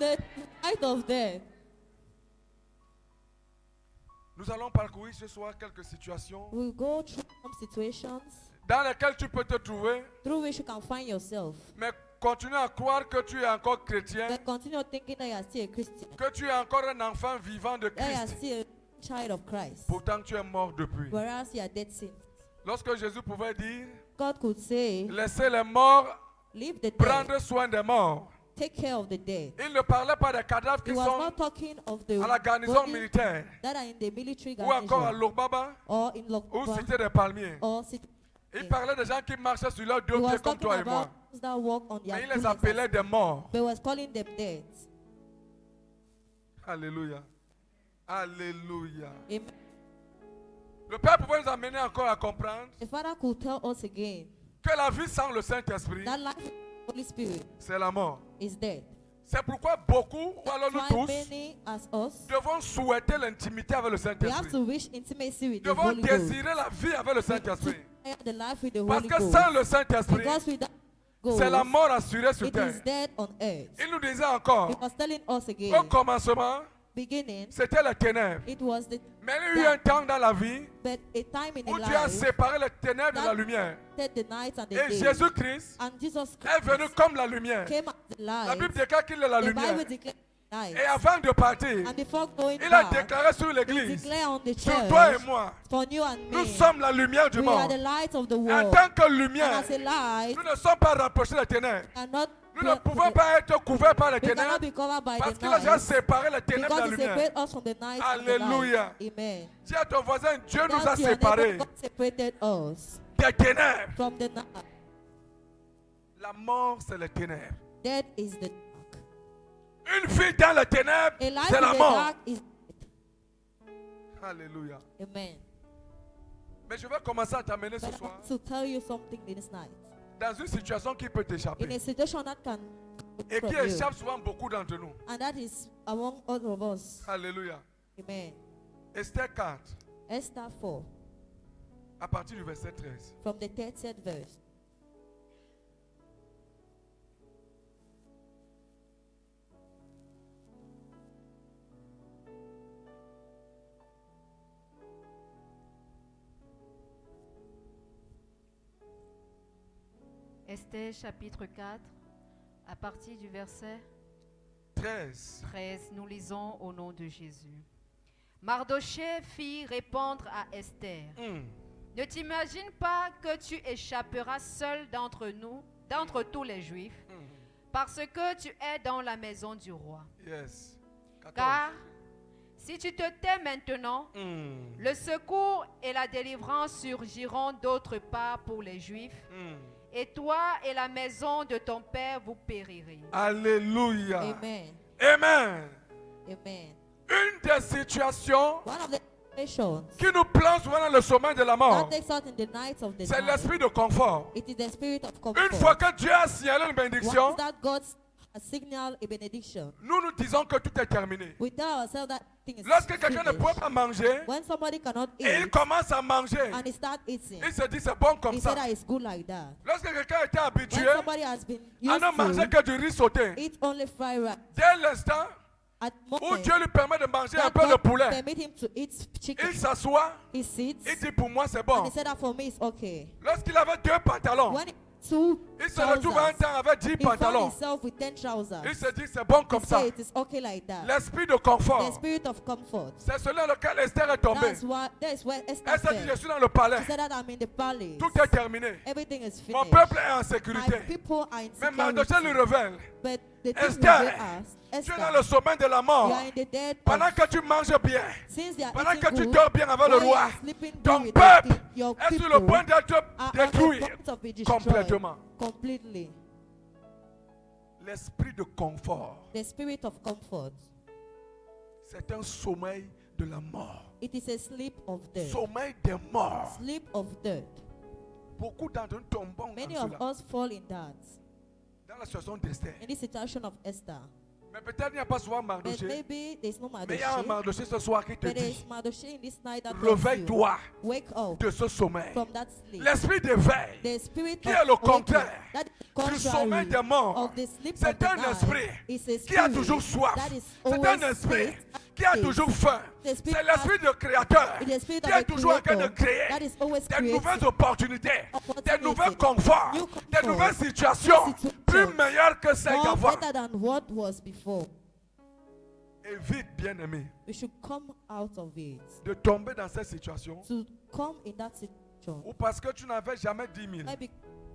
the night of death. Nous allons parcourir ce soir quelques situations We'll go through some situations dans lesquelles tu peux te trouver, through which you can find yourself. mais continue à croire que tu es encore chrétien, But continue thinking that you are still a Christian. que tu es encore un enfant vivant de That you are Christ. still a child of Christ. Pourtant, tu es mort depuis. Whereas you are dead since. Lorsque Jésus pouvait dire, God could say, laissez les morts leave the dead, prendre soin des morts. take care of the dead. Il ne parlait pas des cadavres He qui was sont not talking of the à la garnison body militaire that are in the military ou encore à garnison Logbaba or in ou Lokba Cité des Palmiers. or city. Il parlait des gens qui marchaient sur leurs He deux pieds was comme talking toi et moi. about those that walk on their Mais il two les legs, appelait des morts. but was calling them dead. Alléluia. Alléluia. Amen. Le Père pouvait nous amener encore à comprendre The Father could tell us again que la vie sans le Saint-Esprit, that life with the Holy Spirit c'est la mort. is dead. C'est pourquoi beaucoup, ou alors nous Why tous, many as us, devons souhaiter l'intimité avec le we have Saint-Esprit. to wish intimacy with the Devons Holy Ghost. désirer la vie avec le Saint-Esprit. Desire the life with the Parce Holy que Ghost. sans le Saint-Esprit, Because without Ghost, c'est la mort assurée sur it is terre. dead on earth. Il nous disait encore, He was telling us au again, commencement, beginning, c'était les ténèbres. it was the Mais il y a eu un temps dans la vie but a time in où the Dieu a life séparé les ténèbres de la that lumière. said the night and the Et day. Jésus-Christ And Jesus est venu Christ comme la lumière. came as the La light. Bible déclare qu'il est la The lumière. Bible declares light. Et avant de partir, And before going il a back, déclaré sur he l'église, declared on the sur toi et church, moi, for you and nous me, sommes la lumière du we are monde. the light of the En world. tant que And lumière, as a light, nous ne sommes pas rapprochés des ténèbres. cannot Nous ne pouvons pas être couverts par les we cannot ténèbres be covered by parce the qu'il a déjà night. séparé les ténèbres de la Because he lumière. separated us from the night and the Alléluia. light. Amen. Dis à ton voisin, Dieu nous a Tell your neighbor, séparés God separated us des ténèbres. from the night. La mort, c'est les ténèbres. Death is the dark. Une vie dans les ténèbres, A life c'est in la the mort. dark is Alléluia. Amen. Mais je vais commencer à t'amener ce But I soir want to tell you something this night. dans une situation qui peut In t'échapper a situation that can et from qui you, échappe souvent beaucoup d'entre nous. and that is among all of us. Alléluia. Amen. Esther 4, Esther 4, à partir du verset 13. from the 30th verse. Esther chapitre 4, à partir du verset 13. 13, nous lisons au nom de Jésus. Mardochée fit répondre à Esther. Ne t'imagine pas que tu échapperas seul d'entre nous, d'entre tous les Juifs, parce que tu es dans la maison du roi. Yes. 14. Car si tu te tais maintenant, le secours et la délivrance surgiront d'autre part pour les Juifs, et toi et la maison de ton père vous périrez. Alléluia. Amen. Amen. Amen. Une des situations One of the situations qui nous plonge souvent dans le sommeil de la mort, that takes us in the night of the c'est night, l'esprit de confort. it is the spirit of Une comfort. fois que Dieu a signalé une bénédiction, Once that God has signaled a benediction, nous nous disons que tout est terminé. we tell ourselves that thing is Lorsque quelqu'un ne finished. peut pas manger When somebody cannot et il eat commence à manger, and he starts eating, il se dit c'est bon comme he ça. said that it's good like that. Lorsque quelqu'un était habitué When somebody has been à used ne manger to que du riz sauté, eat only fried rice, dès l'instant at où moment Dieu lui permet de manger un that peu de God poulet, permit him to eat chicken, il s'assoit, he sits il dit pour moi c'est and bon. he said that for me it's okay. Lorsqu'il avait 2 pantalons, When two il se retrouve un trousers, temps avec 10 he found pantalons. himself with 10 trousers. Il se dit c'est bon He comme ça. said it is okay like that. L'esprit de The confort, spirit of comfort. c'est celui dans lequel Esther est tombée. That is where Esther Elle s'est dit je fell. suis dans le palais, She said that I'm in the palace. tout est terminé. Everything is Mon finished. peuple est en My sécurité. people are in Mais Mardochée lui security. révèle, But the thing Esther, revealed us, tu es dans Esther, le sommeil de la you mort. are in the dead Pendant of, que tu manges bien, since they are pendant eating que tu good, dors bien avec le while you roi, are sleeping good ton with peuple your est sur le people point d'être are on the détruit point of be destroyed complètement. completely. L'esprit de confort, The spirit of comfort, c'est un sommeil de la mort. it is a sleep of death. Sommeil des morts. Sleep of death. Beaucoup d'entre nous tombons Many dans of cela. us fall in that. Dans la situation d'Esther. In this situation of Esther, Mais peut-être il n'y a pas souvent But Mardoché. maybe there's no Mais il y a un Mardoché. Mardoché ce soir qui te But dit, there's Mardoché in this night that tells you, réveille-toi wake up de ce sommeil. from that sleep. L'esprit d'éveil, The spirit qui of est le awakening, contraire that is du contrary sommeil des morts, of the sleep c'est of the un night, esprit is a qui a spirit toujours soif. that is C'est always un esprit thirsty. qui a toujours faim. The spirit C'est l'esprit du créateur It is the spirit qui of est the toujours en train de creator créer that is always des creating nouvelles opportunités, des opportunities, nouveaux conforts, new des comforts, nouvelles situations situations plus meilleures que celles more d'avant. better than what was before. Et vite, bien-aimé, We should come out of it. de tomber dans cette situation To come in that situation. ou parce que tu n'avais jamais 10 000 Maybe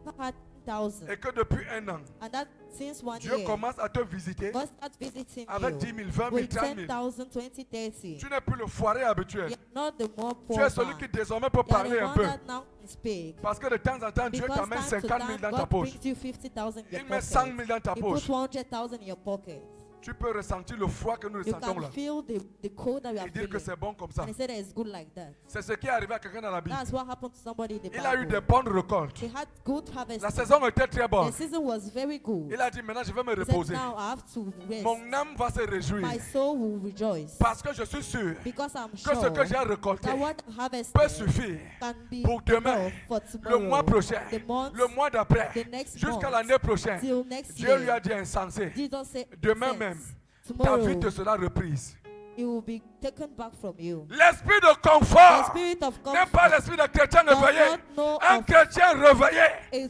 you had 1,000. et que depuis un an, And that since 1 Dieu year, commence à te visiter God start visiting avec 10 you 000, 20 000, with 30 000. 10,000, 20, 30. Tu n'es plus le foiré habituel. You're not the more Tu poor es celui man. qui désormais peut You are parler the un one peu. that now can speak. Parce que de temps en temps, Dieu Because t'amène time to 50 000 time, dans ta God poche. brings you 50,000 in your Il met pocket. 100 000 dans ta He poche. puts 100,000 in your pocket. Tu peux ressentir le froid que nous You ressentons can là. feel the cold that we are Et dire que feeling. c'est bon comme ça. And he said that it's good like that. C'est ce qui est arrivé à quelqu'un dans la Bible. That's what happened to somebody in the Il a eu Bible. des bonnes récoltes. They had good harvest. La saison était très bonne. The season was very good. Il a dit maintenant je vais me He said, reposer. now I have to rest. Mon âme va se réjouir. My soul will rejoice. Parce que je suis sûr Because I'm que sure ce que j'ai récolté that what harvest peut suffire can be pour demain, enough for le tomorrow, mois prochain, the month, le mois d'après, the next jusqu'à month, l'année prochaine. till next Dieu year. lui a dit insensé. Jesus said, Demain says, même, ta tomorrow vie te sera reprise. it will be taken back from you. L'esprit de The confort spirit of n'est pas comfort l'esprit d'un chrétien does réveillé. not know Un of chrétien réveillé a est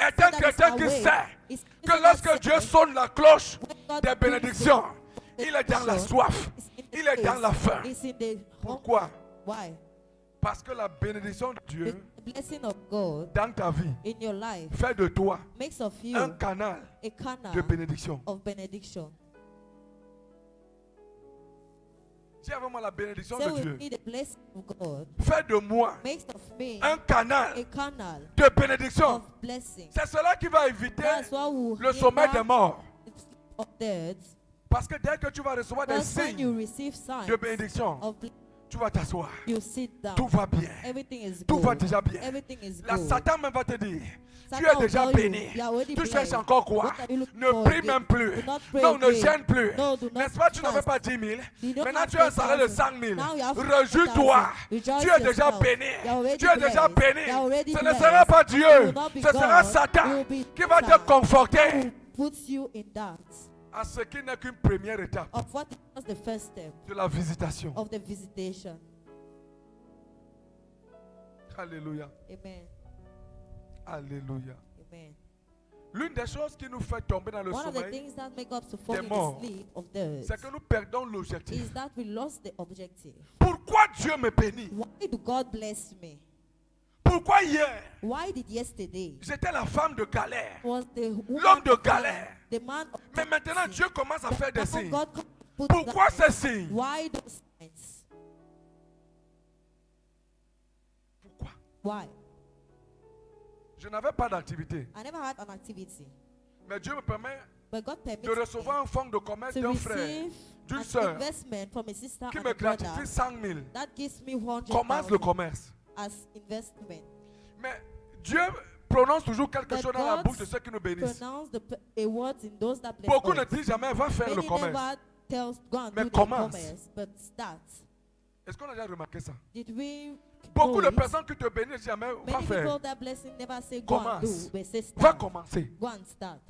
un that is chrétien qui awake. sait It's que that lorsque says Dieu sonne la cloche when God des brings bénédictions, the il est dans la benediction, soif, it's in the il est dans place, la faim. it's in the Pourquoi? hunger. Why? Parce que la bénédiction de The Dieu blessing of God dans ta vie in your life fait de toi makes of you un canal a canal de bénédiction. of benediction. Dis avec moi la bénédiction Say de with Dieu. me, the blessing of God Fais de moi makes of me un canal a canal de bénédiction. of blessing. C'est cela qui va éviter That's why we le sommeil des morts. of death. Parce que dès que tu vas recevoir des Because when you signes receive signs de bénédiction, of tu vas t'asseoir. you sit down. Tout va bien. Everything is Tout va good. déjà bien. Everything is La good. Satan même va te dire, tu Satan es will déjà tell you, béni. you are already Tu blessed. cherches encore quoi? What are you looking Ne for prie again? même plus. Do not pray Non, ne again. gêne plus. No, do not N'est-ce pas, tu n'avais fast. pas 10 000. You don't Maintenant, have tu as un salaire de 10,000. 100 000. Now you have Réjouis-toi. 50,000. Tu Rejoice es déjà yourself. béni. You are already Tu es déjà blessed. béni. You are already Ce ne blessed. sera pas It Dieu. will not be Ce sera God. Satan It will be qui va te Satan. conforter Who puts you in that à ce qui n'est qu'une première étape of what is the first step de la visitation. of the visitation. Alléluia. Amen. Alléluia. Amen. L'une des choses qui nous fait tomber dans le One of the sommeil, things that make us to fall des in morts, the sleep of death c'est que nous perdons l'objectif. is that we lost the objective. Pourquoi Dieu me bénit? Why do God bless me? Pourquoi hier, Why did yesterday j'étais la femme de galère? was the woman L'homme de of galère. the man of Mais maintenant, Dieu commence à faire des Now signes. God put Pourquoi that- ces signes? Why those signs? Pourquoi? Why? Je n'avais pas d'activité. I never had an activity, Mais Dieu me permet but God permits de recevoir un fonds de commerce me to d'un frère, receive d'une an sœur investment from a sister qui and me a brother gratifie 100 000. that gives me 100,000 Commence le commerce. as investment. Mais Dieu prononce toujours quelque But chose dans la God bouche de ceux qui nous bénissent. Pronounce a word in those that bless Beaucoup ne us. disent jamais, va faire le Many commerce. never tells go and Mais do the commence. commerce, but start. Est-ce qu'on a déjà remarqué ça? Did we Beaucoup know de it? personnes qui te bénissent jamais, va Many faire. people that blessing never say go and Commence. do, but say Va start. commencer. Go and start.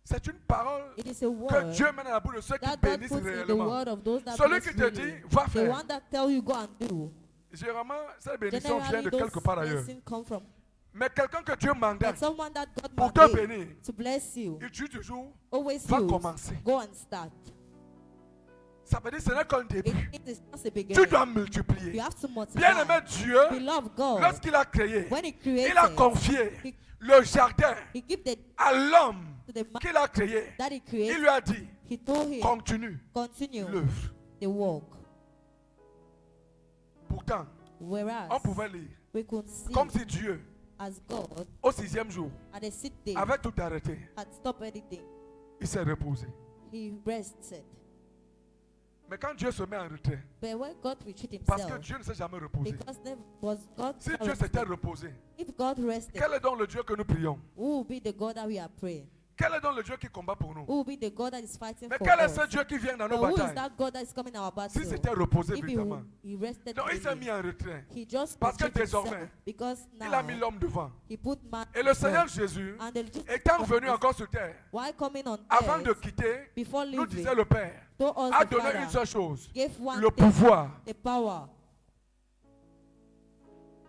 C'est une parole It is a que word Dieu met dans la bouche de ceux qui that God bénissent puts in the réellement. word of those that Celui bless qui te really. dit, va The faire. one that tell you go and do. Généralement, cette bénédiction vient Generally, de quelque those part ailleurs. blessings come from Mais quelqu'un que Dieu but mandate someone that God pour te mandates bénir, to bless you. il dit toujours, Always va use. commencer. Go and start. Ça veut dire que ce n'est qu'un début. It is just a Tu beginning. dois You multiplier. have to multiply. Bien-aimé Dieu, Beloved God, lorsqu'il a créé, when He created, il a confié He, le jardin he gave the à l'homme to the man qu'il a créé. that He Il created. lui a dit, He told him continue continue l'œuvre. the work. Pourtant, Whereas on pouvait lire we could see comme si Dieu, as God au 6e jour, at the sixth day avait tout arrêté. had stopped anything. Il s'est reposé. He rested. Mais quand Dieu se met en retrait, But when God retreated parce que himself, Dieu ne s'est jamais reposé. because there was God Si Dieu s'était reposé, if God rested, quel est donc le Dieu que nous prions? who will be the God that we are praying? Quel est donc le Dieu qui combat pour nous? Who will be the God that is fighting Mais for quel est us? ce Dieu qui vient dans nos But who is batailles? that God that is coming in our battle? Si c'était reposé, If évidemment. he rested Non, il s'est mis daily, en retrait. he just Parce que retreated désormais, himself, because Il a mis now l'homme devant. he put man Et le Seigneur before. Jésus, And the Jesus étant venu Christ, encore sur terre, while coming on avant de earth, quitter, before nous leaving, disait le Père, told us a the donné Father une seule chose, gave one le thing, pouvoir. the power.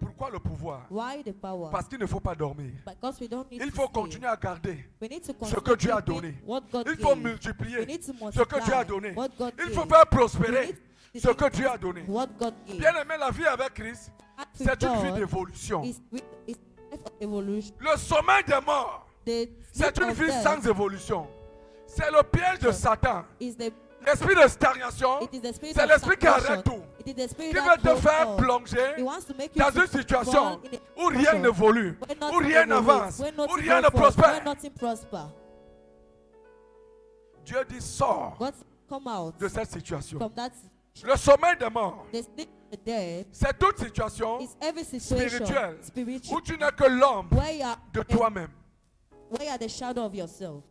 Pourquoi le pouvoir? Why the power? Parce qu'il ne faut pas dormir. Because we don't need Il to faut sleep. continuer à garder We need to ce que continue Dieu a keeping donné. what God Il faut gave. multiplier We need to ce que Dieu a multiply donné. what God Il faut gave. faire We prospérer need to ce que see Dieu a donné. what God gave. Bien aimé, la vie avec Christ, Act with c'est une vie God d'évolution. is life of evolution. Le sommeil des morts, The c'est sleep une of vie death sans évolution. C'est le piège de Satan. is the L'esprit de stagnation, it is the spirit c'est of l'esprit qui stagnation. arrête tout. It is the spirit Qui that veut te holds faire all. plonger He wants to make you dans to une situation fall in a où rien situation n'évolue, where où nothing rien evolves, n'avance, where où nothing rien ne goes forward, where prospère. nothing prosper. Dieu dit sors God come out de cette situation. from that. Le sommeil des morts, The sleep of the dead c'est toute situation is every situation spirituelle spiritual où tu n'es que l'homme where you are de toi-même. where you are the shadow of yourself.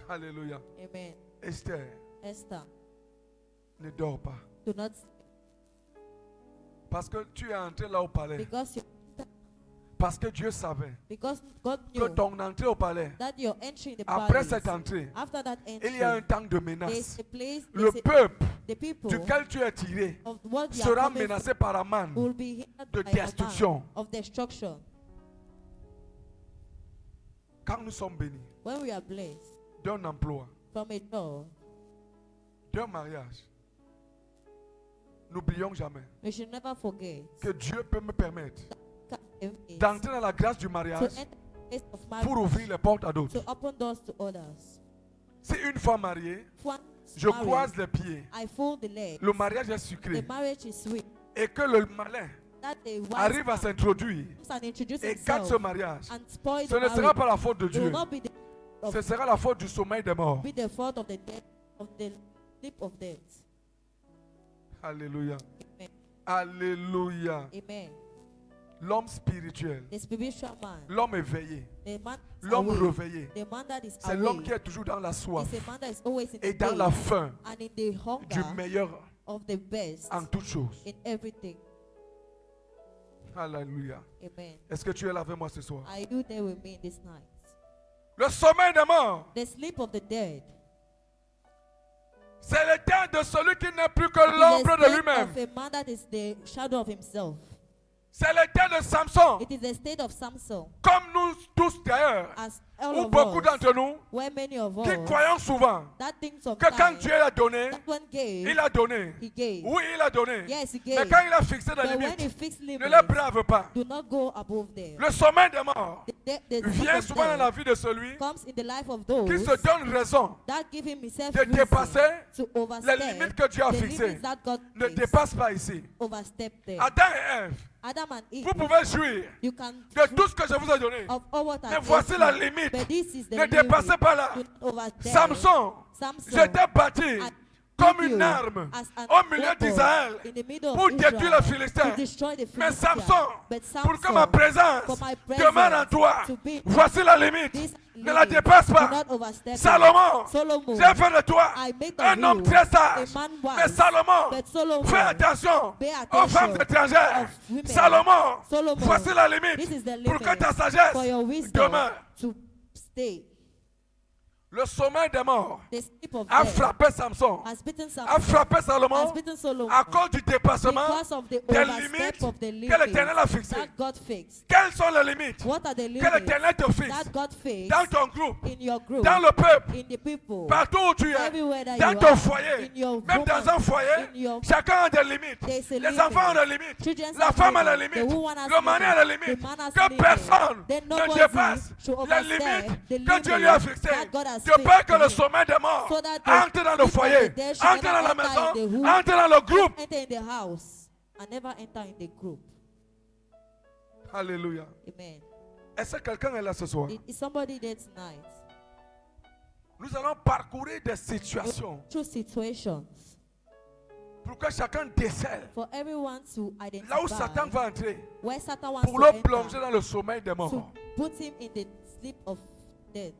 Alléluia. Amen. Esther, Esther, ne dors pas. do not Parce que tu es entré là au palais. because you Parce que Dieu savait because God que knew ton entrée au palais, that your entry in the après palace, cette entrée, after that entry, il y a un temps de there's menace. a place, Le there's a- peuple the people duquel tu es tiré of what you are sera coming menacé par Aman will be hindered de by a man destruction. of destruction. Quand nous sommes bénis When we are blessed d'un emploi, from a door, d'un mariage, n'oublions jamais we should never forget que Dieu peut me permettre to d'entrer dans la grâce du mariage enter the place of marriage, pour ouvrir les portes à d'autres. to open doors to others. Si une fois marié, Once je married, croise les pieds, I fold the legs. le mariage est The sucré marriage is sweet. et que le malin That the wise arrive à man s'introduire comes and introduce et gâte himself ce mariage, and spoil ce the ne sera marriage. pas la faute de It will Dieu, not be ce sera la faute du sommeil des morts. the fault of the death of the sleep of death. Alléluia. Amen. Alléluia. Amen. L'homme spirituel, The spiritual man, l'homme éveillé, the man is l'homme awake. réveillé, The man that is c'est l'homme awake qui est toujours dans la soif is a man that is always in et the dans day la faim and in the du hunger meilleur of the best en toutes choses. in everything. Alléluia. Amen. Est-ce que tu es là avec moi ce soir? Are you there with me this night? Le sommeil des morts, The sleep of the dead c'est le temps de celui qui n'est plus que is l'ombre the de state lui-même. of a man that is the shadow of himself. C'est le temps de Samson, It is the state of Samson, comme nous tous d'ailleurs, as all ou of beaucoup us, d'entre nous, where many of qui us, croyons souvent that thing que quand sometimes, Dieu a donné, that one gave, il a donné. he gave. Oui, il a donné. Yes, he Mais gave. quand il a fixé des But when limites, he fixed ne les limits, brave pas. do not go above them. Le sommeil des morts The sleep vient of souvent dans death la vie de celui comes in the life of qui those se donne raison that give him himself de reason dépasser to les overstep limites que Dieu a the fixées. limits that God Ne fixed, dépasse pas ici. overstep them. Adam et Ève, Adam and Eve, vous pouvez jouir you can de tout ce que je vous ai donné. of all what I Mais voici gave la you, limite. but this is the Ne limit. dépassez pas là. Do not overstep. Samson, Samson, je t'ai bâti I comme give une you arme as an au milieu weapon d'Israël in the middle of pour détruire Israel, les Philistins. to destroy the Mais Philistines. Samson, But pour que Samson, ma présence for my demeure en presence toi, to be voici la limite. this Ne la limit, dépasse do pas. not overstep it. Salomon, Solomon, j'ai fait de toi I make un of homme you très sage. a man wise, Mais Salomon, but Solomon, fais attention pay aux femmes attention étrangères. of women. Salomon, Solomon, voici la this limite is the pour que limit ta sagesse for your wisdom demeure. to stay. Le sommeil des morts The sleep of a death frappé Samson, has beaten a Samson, frappé has Salomon beaten Solomon à cause du dépassement because of the des overstep limites of the que limits l'Éternel a fixées. that God fixed. Quelles sont les limites What are the que limits l'Éternel te fixe that God fixed dans ton groupe, in your group, dans le peuple, in the people, partout où tu es, everywhere that dans you ton are, foyer, in your même dans un woman, foyer, in your chacun a des limites. There's a Les limit. enfants ont des limites, Children's la have femme a limits. des limites, The woman has le mari a des limits. limites, The man has que limits. personne Then ne nobody dépasse should les overstep limites the que Dieu lui a limits fixées. that God has De peur fixed que for le him. sommeil des morts So that the entre dans le sleep of foyer, the dead should entre dans la never enter maison, in the home, entre dans le groupe. enter in the house and never enter in the group. Alléluia. Amen. Est-ce que quelqu'un est là ce soir? Is somebody there tonight? Nous allons parcourir des situations True situations pour que chacun décèle for everyone to identify là où Satan va entrer where Satan wants pour to le enter, plonger dans le sommeil des to morts. put him in the sleep of death.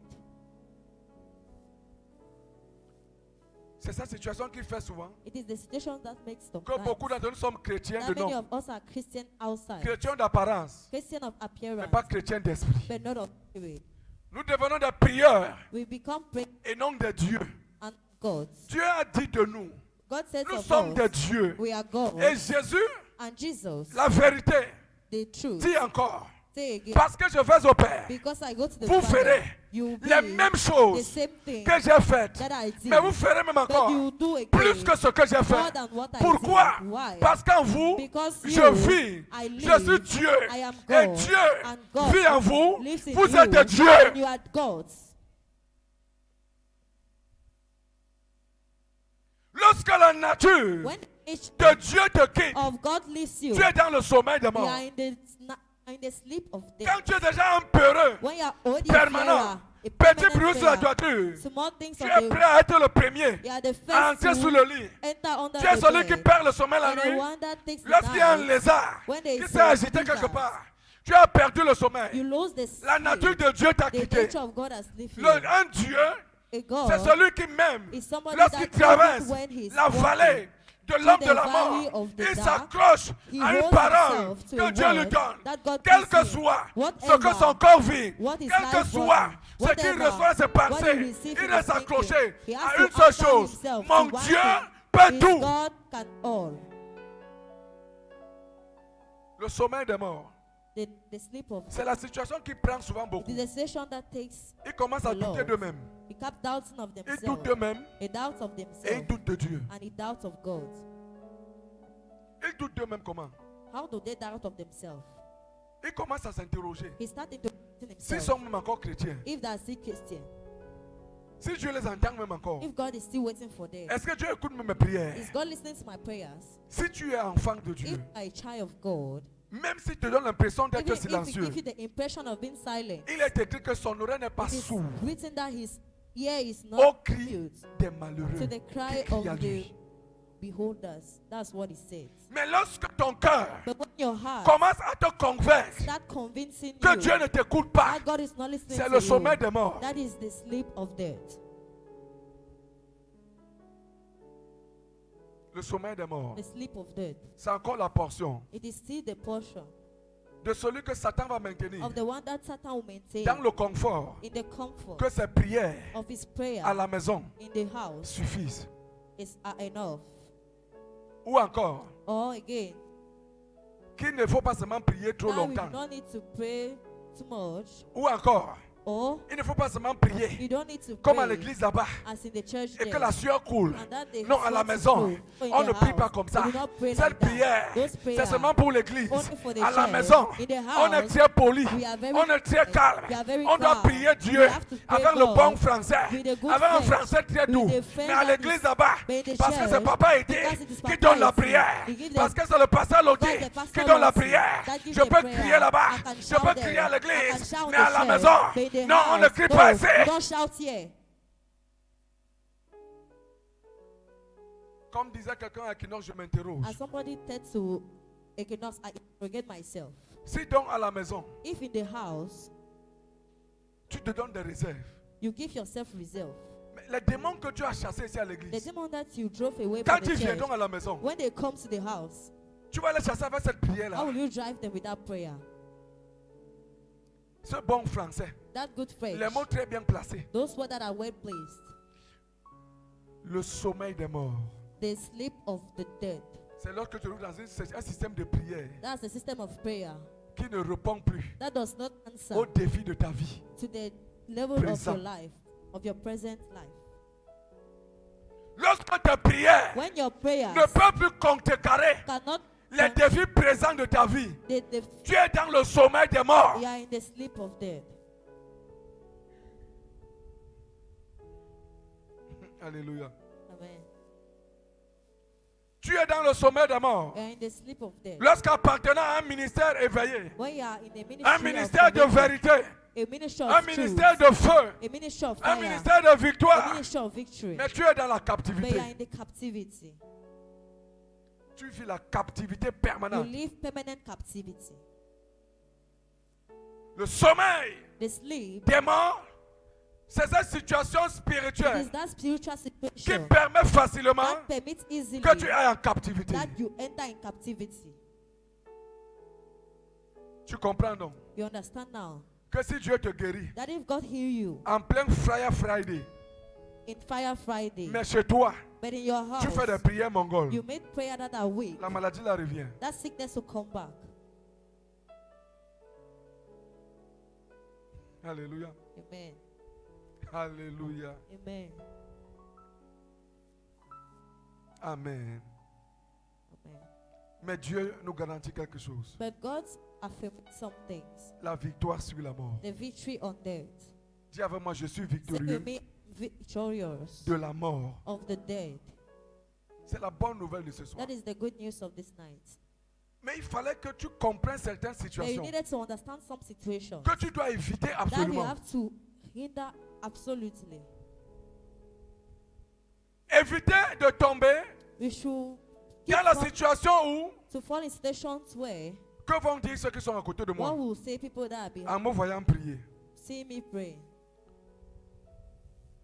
C'est cette situation qui fait souvent It is the situation that makes them que beaucoup d'entre nous sommes chrétiens that de many nom, of us are Christian outside, chrétiens d'apparence, Christian of mais appearance, pas chrétiens d'esprit. but not of spirit. Nous devenons des prieurs We become prayers et non des dieux. and gods. Dieu a dit de nous, God says nous of sommes des us, dieux. we are gods. Et Jésus, And Jesus, la vérité, the truth, dit encore, say again, parce que je vais au Père, because I go to the vous Father, ferez you will les be mêmes the choses same thing que j'ai faites. that I did, Mais vous ferez même that encore you do again, plus que ce que j'ai more fait. than what I Pourquoi? did. Why? Parce qu'en vous, Because je you, vis, I je live, suis Dieu. I am Et God, Dieu and God vit en vous, lives in vous you, êtes des and dieux. you are gods. Lorsque la nature When each de Dieu te quitte, of God leaves you, tu es dans le sommeil des you morts. are in the sleep of death. Quand tu es déjà un peureux, When you are already permanent, a petit bruit sur la fear, toiture, small things tu of es the, prêt à être le premier you are the à first entrer sous to le lit. enter under Tu es the celui qui bed. perd le sommeil la You are the nuit. one that takes the Lorsqu'il y a un night. lézard When there qui is s'est a agité quelque lizard, part, tu as perdu le you sommeil. lose the La nature sleep. de Dieu t'a The quitté. nature of God has left you. Un Dieu, A God c'est celui qui m'aime. is somebody Lorsqu'il that traverse even when he's la walking vallée de l'homme the de la valley mort, of the il dark, s'accroche he à une holds parole himself to que a Dieu lui word donne. that God Quel gives que him. soit ce Whatever, que son corps vit, what his quel que life soit brought him, ce qu'il whatever, reçoit ses what he pensées, receives il in reste his accroché thinking, he has à to une seule anchor chose. himself Mon to one Dieu thing. peut His tout. God can all. Le sommeil des morts, The sleep of c'est la situation qui prend souvent it beaucoup. is a situation that takes Ils commencent à the douter Lord. d'eux-mêmes. He kept doubting of Ils doutent themselves. d'eux-mêmes He doubts of et ils themselves doutent de Dieu. and he doubts of God. Ils doutent d'eux-mêmes comment? How do they doubt of themselves? Ils commencent à s'interroger. He started to question S'ils himself. sont même encore chrétiens, If they are still Christian, si Dieu les entend même encore, if God is still waiting for them, est-ce que Dieu écoute même mes prières? is God listening to my prayers? Si tu es enfant de If Dieu, you are a child of God, même s'il te donne l'impression even d'être if he silencieux, gives you the impression of being silent, il est écrit que son oreille n'est pas it is sourde written that his ear is au not cri mute des malheureux to the cry qui crient à of the lui. beholders. That's what he says. Mais lorsque ton cœur But when your heart commence à te convaincre start convincing que you Dieu ne t'écoute pas, that God is not listening c'est to le sommeil you, des morts. that is the sleep of death. Le sommeil des morts, The sleep of death. c'est encore la portion It is still the portion de celui que Satan va maintenir of the one that Satan will maintain dans le confort in the comfort que ses prières of his prayer à la maison in the house suffisent. is enough. Ou encore, Or again, qu'il ne faut pas seulement prier trop that we longtemps. do not need to pray too much. Ou encore, Or il ne faut pas seulement prier you don't need to comme à pray l'église là-bas as in the church et there. que la sueur coule. And that the Non, à la sweat maison, is full. on In ne the prie house, pas comme ça. we do not pray Cette like that. prière, Those c'est prayers seulement pour l'église. only for the À la church. maison, In the on est house, très poli, we are very on est très calme. we are very On doit calm. prier Dieu We have to pray avec le God bon français, with a good avec un French, français très doux. with a French Mais à that l'église is- là-bas, but in the parce que c'est church, Papa été because it is qui Papa donne la Eti, prière, he gives the- parce que c'est le pasteur Loti because the qui pastor donne la Loti prière. that gives Je the peux prayer. crier là-bas, I can je shout peux there. crier à I can l'église, shout in mais the à la church, maison, but in the non, on ne house, crie no, pas you ici. don't shout here. Comme disait quelqu'un à Equinox, je m'interroge. As somebody said to Equinox, I forget myself. Si donc à la maison, If in the house tu te donnes des réserves, you give yourself reserve, mais les démons que tu as chassés ici à the l'église, demon that you drove away quand from the ils church, viendront à la maison, when they come to the house, tu vas les chasser avec cette how prière-là. will you drive them with that prayer? Ce bon français, That good French, les mots très bien placés. those words that are well placed, Le sommeil des morts. the sleep of the dead. C'est lorsque tu trouves dans un système de prière That's a system of prayer qui ne répond plus that does not answer au défi de ta vie. to the level Présent. of your life, of your present life. Lorsque tes prières When your prayers ne peuvent plus contrecarrer cannot, les défis présents de ta vie, the tu es dans le sommeil des morts. you are in the sleep of death. Alléluia. Amen. Tu es dans le sommeil des morts. You are in the sleep of death. Lorsqu'appartenant à un ministère éveillé, When you are in a ministry un ministère de vérité, a ministry un of ministère truth, de feu, a ministry of un fire, ministère de a victoire, ministry of victory, mais tu es dans la but you are captivité. in the captivity. Tu vis la captivité You permanente. live permanent captivity. Le sommeil The sleep des morts C'est cette situation It spirituelle is that spiritual qui situation permet facilement that permits easily que tu ailles en captivité. that you enter in captivity. Tu comprends donc You understand now que si Dieu te guérit that if God heal you en plein Fire Friday, in Fire Friday, mais chez toi, but in your tu fais des house prières mongoles, you made prayer that are weak, la maladie la revient. that sickness will come back. Alléluia. Amen. Alléluia. Amen. Amen. Amen. Mais Dieu nous garantit quelque chose. But God affirmed some things. La victoire sur la mort. The victory on death. Dis avec moi, je suis Say victorieux to me, victorious de la mort. of the dead. C'est la bonne nouvelle de ce soir. That is the good news of this night. Mais il fallait que tu comprennes certaines But you situations needed to understand some situations que tu dois éviter that we absolument. have to hinder absolutely. Éviter de tomber We should keep dans la from- situation où to fall in situations where que vont dire ceux qui sont à côté de what moi will say people that are behind en me voyant prier. see me pray.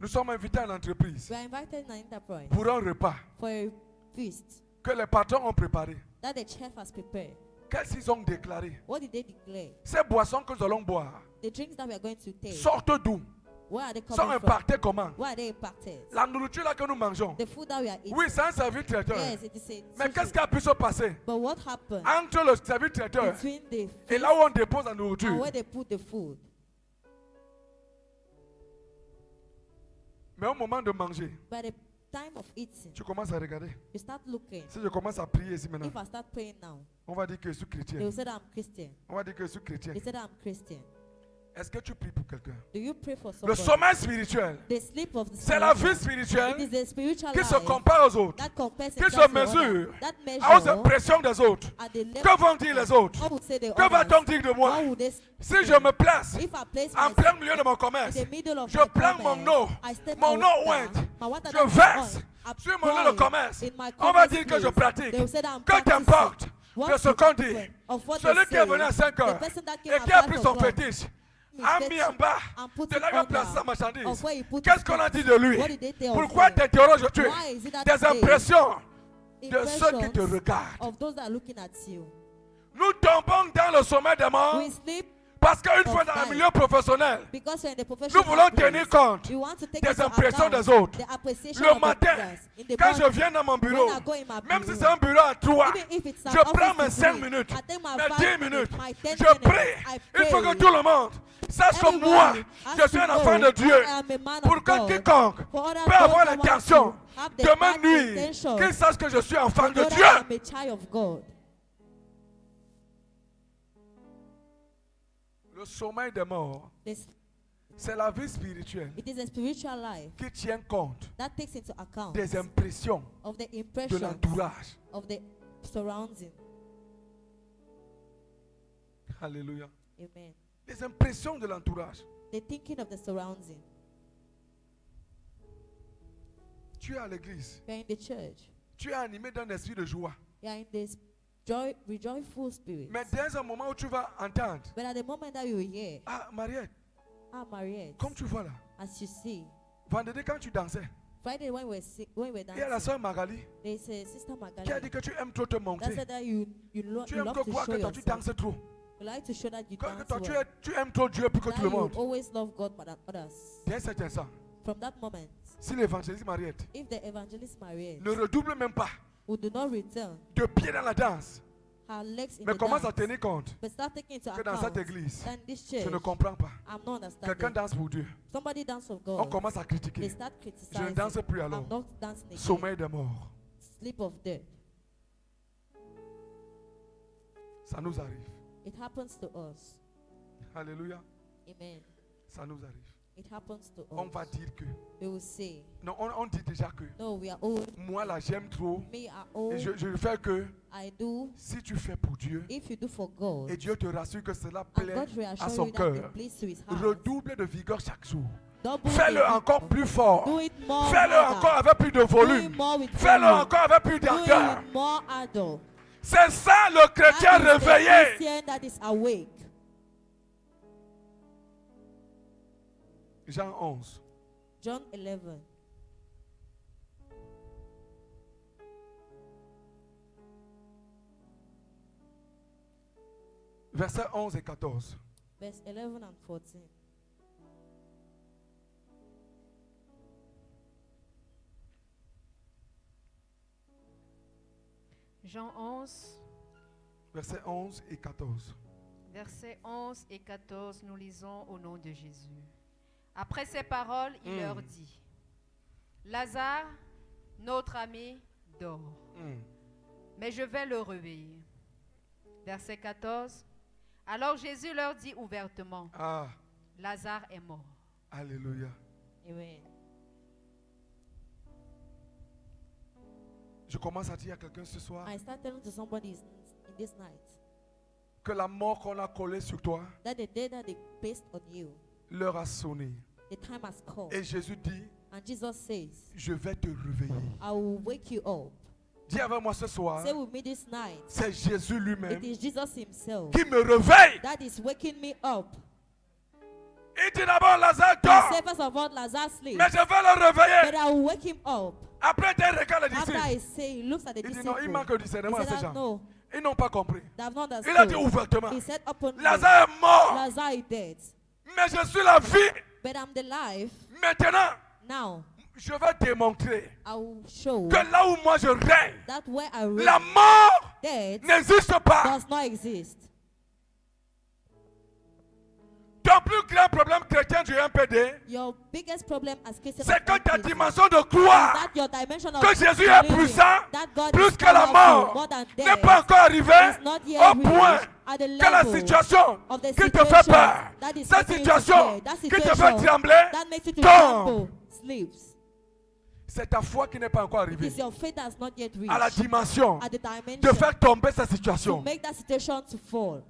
Nous sommes invités à l'entreprise We are invited in an enterprise pour un repas for a feast que les patrons ont préparé. that the chef has prepared. Qu'est-ce qu'ils ont déclaré? What did they declare? Ces boissons que nous allons boire The drinks that we are going to take, sortent d'où? where are they Sont coming from? impactées comment? Where are they impacted? La nourriture là que nous mangeons. The food that we are eating. Oui, c'est un service traiteur. Yes, it is a Mais qu'est-ce sushi. qui a pu se passer But what happened entre le service traiteur between the et feast là où on dépose la and nourriture? where they put the food? Mais au moment de manger, By the time of eating, tu commences à regarder. you start looking. Si je commence à prier ici maintenant, If I start praying now, on va dire que je suis they chrétien. will say that I'm Christian. On va dire que je suis chrétien. They say that I'm Christian. Est-ce que tu pries pour quelqu'un? Do you pray for Le somebody? sommeil spirituel, The sleep of the c'est la spiritual. vie spirituelle It is the spiritual qui se life compare aux autres, that compares qui itself se to others. mesure That aux measure impressions des autres. at the level. Que vont dire les autres? What will say the Que others? va-t-on dire de moi? What would they Si je me place If I place en myself plein milieu de mon in commerce, the middle of je my prends commerce, mon eau, I step mon my eau water, ointe, my water je that is verse oil, I sur mon pour lieu de it commerce. in my On va commerce dire que je place. pratique. They will say that I'm Que practicing. t'importe What de ce to qu'on do dit. of what Celui they qui est venu à say, 5 heures the person that came et at qui a 5 pris son o'clock, fétiche, his a mis fetish, en bas and put de it là où il a on placé sa down marchandise. of where he put Qu'est-ce his qu'on a fetish. dit de lui? What did they tell Pourquoi him? t'interroges-tu Why is it that des today impressions de ceux qui te impressions regardent? of those that are looking at you? Nous tombons dans le sommet des morts We sleep parce qu'une fois of dans le time. milieu professionnel, because we're in the nous professional voulons place. tenir compte We want to take des into impressions account des autres. the appreciation Le of the matin, others. In the quand je morning, viens dans mon bureau, when I go in my même si bureau, c'est un bureau à 3, even if it's an je office prends mes to 5 three, minutes, I take my mes 5 10 minutes, my 10 je minutes, prie. I Il faut que pray. tout le monde sache que Everybody moi, has je to suis un know enfant de Dieu. I am a man Pour of que God. quiconque For others peut avoir that want l'intention to have the de bad me nuire, intention, qu'il sache que je suis enfant to de know that Dieu. I am a child of God. Le sommeil des morts, This, c'est la vie spirituelle it is a spiritual life qui tient compte that takes into account des impressions of the de impressions l'entourage. of the surrounding. Alléluia. Amen. Les impressions de l'entourage. The thinking of the surrounding. Tu es à l'église. You are in the church. Tu es animé d'un esprit de joie. You are in this rejoiceful spirit. Mais dans un moment où tu vas entendre, But at the moment that you hear, ah Mariette, Mariette, comme tu vois là, as you see, vendredi quand tu dansais, Friday when we were il y a la dancing, soeur Magali there is a sister qui a dit Magali que tu aimes trop te that montrer. said that you Tu love aimes que to quoi show que toi tu yourself. danses trop. You like to show that you Que dance toi well. tu aimes trop Dieu plus que That tout le you monde. always love God more than others. Dès cet instant, From that moment, si l'évangéliste Mariette if the evangelist Mariette ne redouble même pas who do not return de pied dans la danse, her legs in mais the commence à dance, tenir compte but start taking into que dans account cette église, that in this je church, ne comprends pas. I'm not Quelqu'un understanding. danse pour Dieu. Somebody dance for On God. commence à They critiquer. start Je ne criticizing. danse plus alors. I'm not dancing again. Sommeil des morts. Sleep of death. Ça nous arrive. It happens to us. Alléluia. Amen. Ça nous arrive. It happens to On us. va dire que. We will say, Non, on dit déjà que. no, we are old. Moi là, j'aime trop. Me are old. Et je ne fais que. I do. Si tu fais pour Dieu. If you do for God, Et Dieu te rassure que cela and plaît God à reassure son you that it cœur. pleases to His heart, Redouble de vigueur chaque jour. double Fais-le it. encore plus fort. Do it more. Fais-le harder. encore avec plus de Do volume. it more with Fais-le volume. encore avec plus Do d'ardeur. it more ardor. C'est ça le chrétien That is the réveillé. Christian that is awake. Jean 11. John 11. Versets 11 et 14. Verse 11 and 14. Jean 11, Versets 11 et 14. versets 11 et 14, nous lisons au nom de Jésus. Après ces paroles, il leur dit, Lazare, notre ami, dort, mais je vais le réveiller. Verset 14, alors Jésus leur dit ouvertement, Lazare est mort. Alléluia. Amen. Je commence à dire à quelqu'un ce soir I start telling to somebody in this night que la mort qu'on a collée sur toi, that the day that they placed on you, l'heure a sonné. the time has come. Et Jésus dit, And Jesus says, je vais te réveiller. I will wake you up. Dis avec moi ce soir, Say with me this night, c'est Jésus lui-même it is Jesus himself qui me réveille. that is waking me up. Il dit d'abord, Lazare He dort, said, first of all, Lazarus sleeps, mais je vais le réveiller. but I will wake him up. Après, il regarde les After disciples. I say, he looks at the Il dit disciples. non, il manque de He discernement à ces said, gens. no, Ils n'ont pas compris. they have not Il a dit understood. ouvertement, He said openly, Lazare est mort, Lazarus is dead, mais je suis la vie. but I'm the life. Maintenant, Now, je vais démontrer I will show que là où moi je règne, that where I reign, la mort death n'existe pas. does not exist. Ton plus grand problème chrétien du MPD, Your biggest problem as Christian c'est que ta is dimension de croire that your dimension of que Jésus est believing puissant, that God plus is que la powerful, mort, more than n'est death, pas encore arrivé is not yet au reached point at the que la level situation of the qui te fait situation peur, that is cette making you situation scared, that qui te situation fait trembler, that makes you to tombe. tremble, sleeps. C'est ta foi qui n'est pas encore It arrivée is your faith that has not yet à la reached dimension at the de dimension faire tomber cette to situation. make that situation to fall.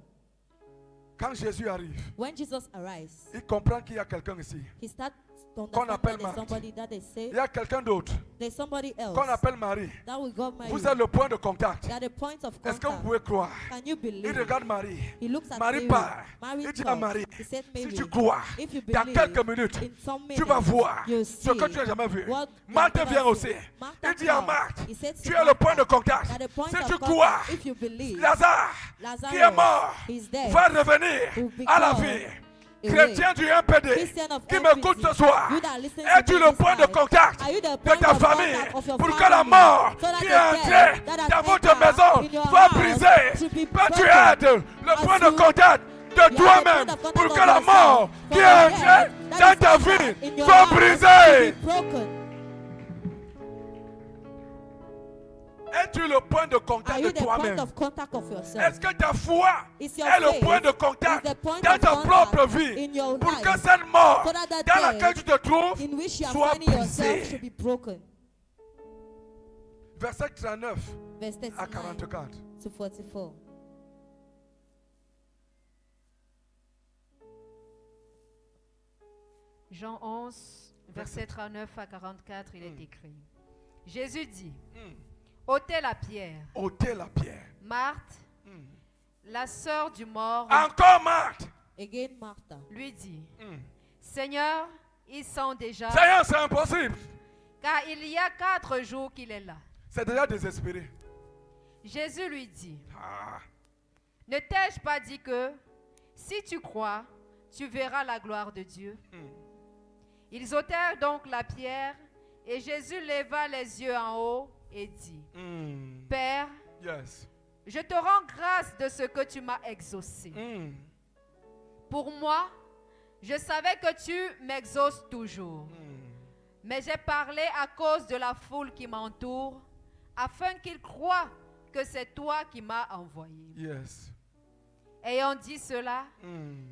Quand Jésus arrive, When Jesus arrives, il comprend qu'il y a quelqu'un ici. he starts to Qu'on understand appelle that there's Marthe. somebody that they say, Il y a quelqu'un d'autre there's somebody else qu'on appelle Marie. that we got married. Vous êtes le point de contact. They are the point of Est-ce que vous contact. pouvez croire? Can you Il believe? regarde Marie. He looks at Marie Mary. part. Mary Il dit à talks. Marie, He said, si Mary, tu crois, if you dans believe, quelques minutes, in some tu vas minutes, voir you'll ce que see tu n'as jamais vu. what Marthe you've vient never aussi. seen. Martha Il dit à comes. Marthe, He said to tu es le point de Martha, contact. at the point Si of tu contact, crois, if you believe, Lazare, Lazarus qui est mort, is dead, va revenir will à la become vie. a Chrétien du MPD, Christian of qui MPD, m'écoute ce soir, you that listen to es-tu me le this point de night? contact Are you the de point ta of famille contact of your pour que family? la mort So that qui the est entrée death that has dans votre entered maison in your soit house brisée? should be Que tu broken. aides le As point de you- contact de You are the toi-même point of contact pour of que la yourself, mort for qui the est death entrée that dans is ta entered vie in your soit house brisée. should be broken. Es-tu le point de Are contact you de the point toi-même? of contact of yourself? Est-ce que ta foi Is your est le faith point de contact is the point dans of ta contact propre vie in your pour life que cette mort so that the dans laquelle death tu te trouves in which you are soit finding yourself brisée? should be broken? Verset 39 Verse à 39 44. to 44. Jean 11, verset 39 à 44, il est écrit. Jésus dit, ôtez la pierre. Ôtez la pierre. Marthe, la sœur du mort, Encore Marthe. Again, Martha. lui dit, Seigneur, ils sont déjà, Seigneur, c'est impossible. car il y a 4 jours qu'il est là. C'est déjà désespéré. Jésus lui dit, Ah. ne t'ai-je pas dit que, si tu crois, tu verras la gloire de Dieu? Ils ôtèrent donc la pierre, et Jésus leva les yeux en haut et dit, Père, Yes. je te rends grâce de ce que tu m'as exaucé. Pour moi, je savais que tu m'exauces toujours. Mais j'ai parlé à cause de la foule qui m'entoure, afin qu'ils croient que c'est toi qui m'as envoyé. Yes. Ayant dit cela,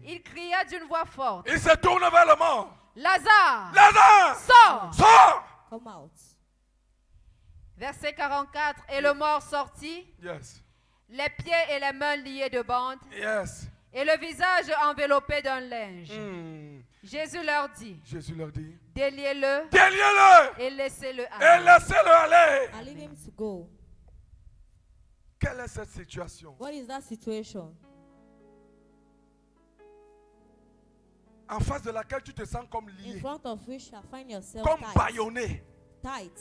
il cria d'une voix forte, Il se tourne vers le mort. Lazare, Lazare, sors! sors. Come out. Verset 44, et le mort sortit, Yes. les pieds et les mains liés de bandes, Yes. et le visage enveloppé d'un linge. Jésus leur dit, Jésus leur dit, déliez-le déliez-le et laissez-le et aller. laissez-le aller. I leave him to go. Quelle est cette situation? What is that situation? en face de laquelle tu te sens comme in lié, front of which you find yourself comme tight, bâillonné,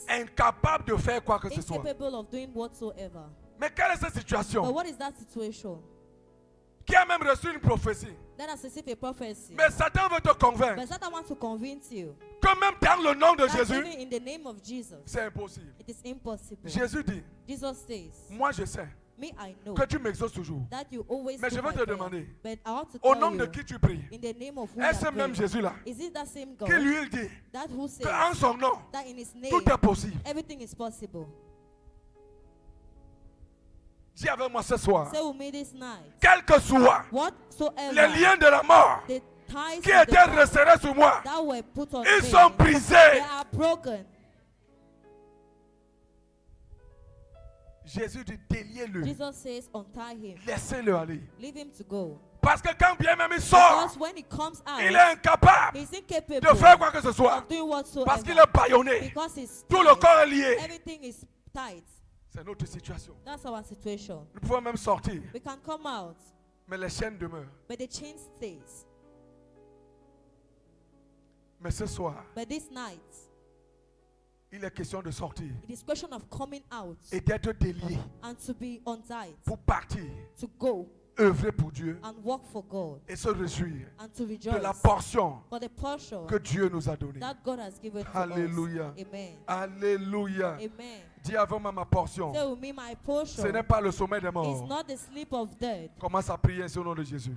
incapable de faire quoi que ce soit. incapable of doing whatsoever. Mais quelle est cette But situation? what is that situation? Qui a même reçu une prophétie. That has received a prophecy. Mais Satan veut te convaincre But Satan wants to convince you que même dans le nom de that Jésus, even in the name of Jesus, c'est impossible. it is impossible. Jésus dit, Jesus says, moi je sais me I know que tu m'exauces toujours. that you always Mais do je veux my te prayer. demander, But I want to au tell nom de you, qui tu pries? in the name of who Est-ce you are ce même praying, Jésus-là is it that same God qui lui il dit that who says qu'en son nom, that in his name tout est possible? everything is possible? Dis avec moi ce soir, Say with me this night, quel que soit whatsoever les liens de la mort the ties qui of the étaient past resserrés sur moi, that were put on ils me, sont they brisés. are broken. Jésus dit, déliez-le, Jesus says, untie him, laissez-le aller. leave him to go. Parce que quand bien même il sort, Because when he comes out, il est incapable he's incapable de faire quoi que ce soit. of doing whatsoever. Parce qu'il est bâillonné. Because he's Tout le tight. corps est lié. Everything is tight. C'est notre situation. That's our situation. Nous pouvons même sortir, We can come out, mais les chaînes demeurent. but the chain stays. Mais ce soir, But this night, il est question de sortir it is question of coming out et d'être délié and to be untied, pour partir, to go œuvrer pour Dieu and work for God et se réjouir and to de rejoice la portion for the portion que Dieu nous a donnée. that God has given to Alléluia. us. Amen. Alléluia. Amen. Dis avant moi ma portion. Say with me, my portion Ce n'est pas le sommet des is morts. not the sleep of death. Commence à prier ainsi au nom de Jésus.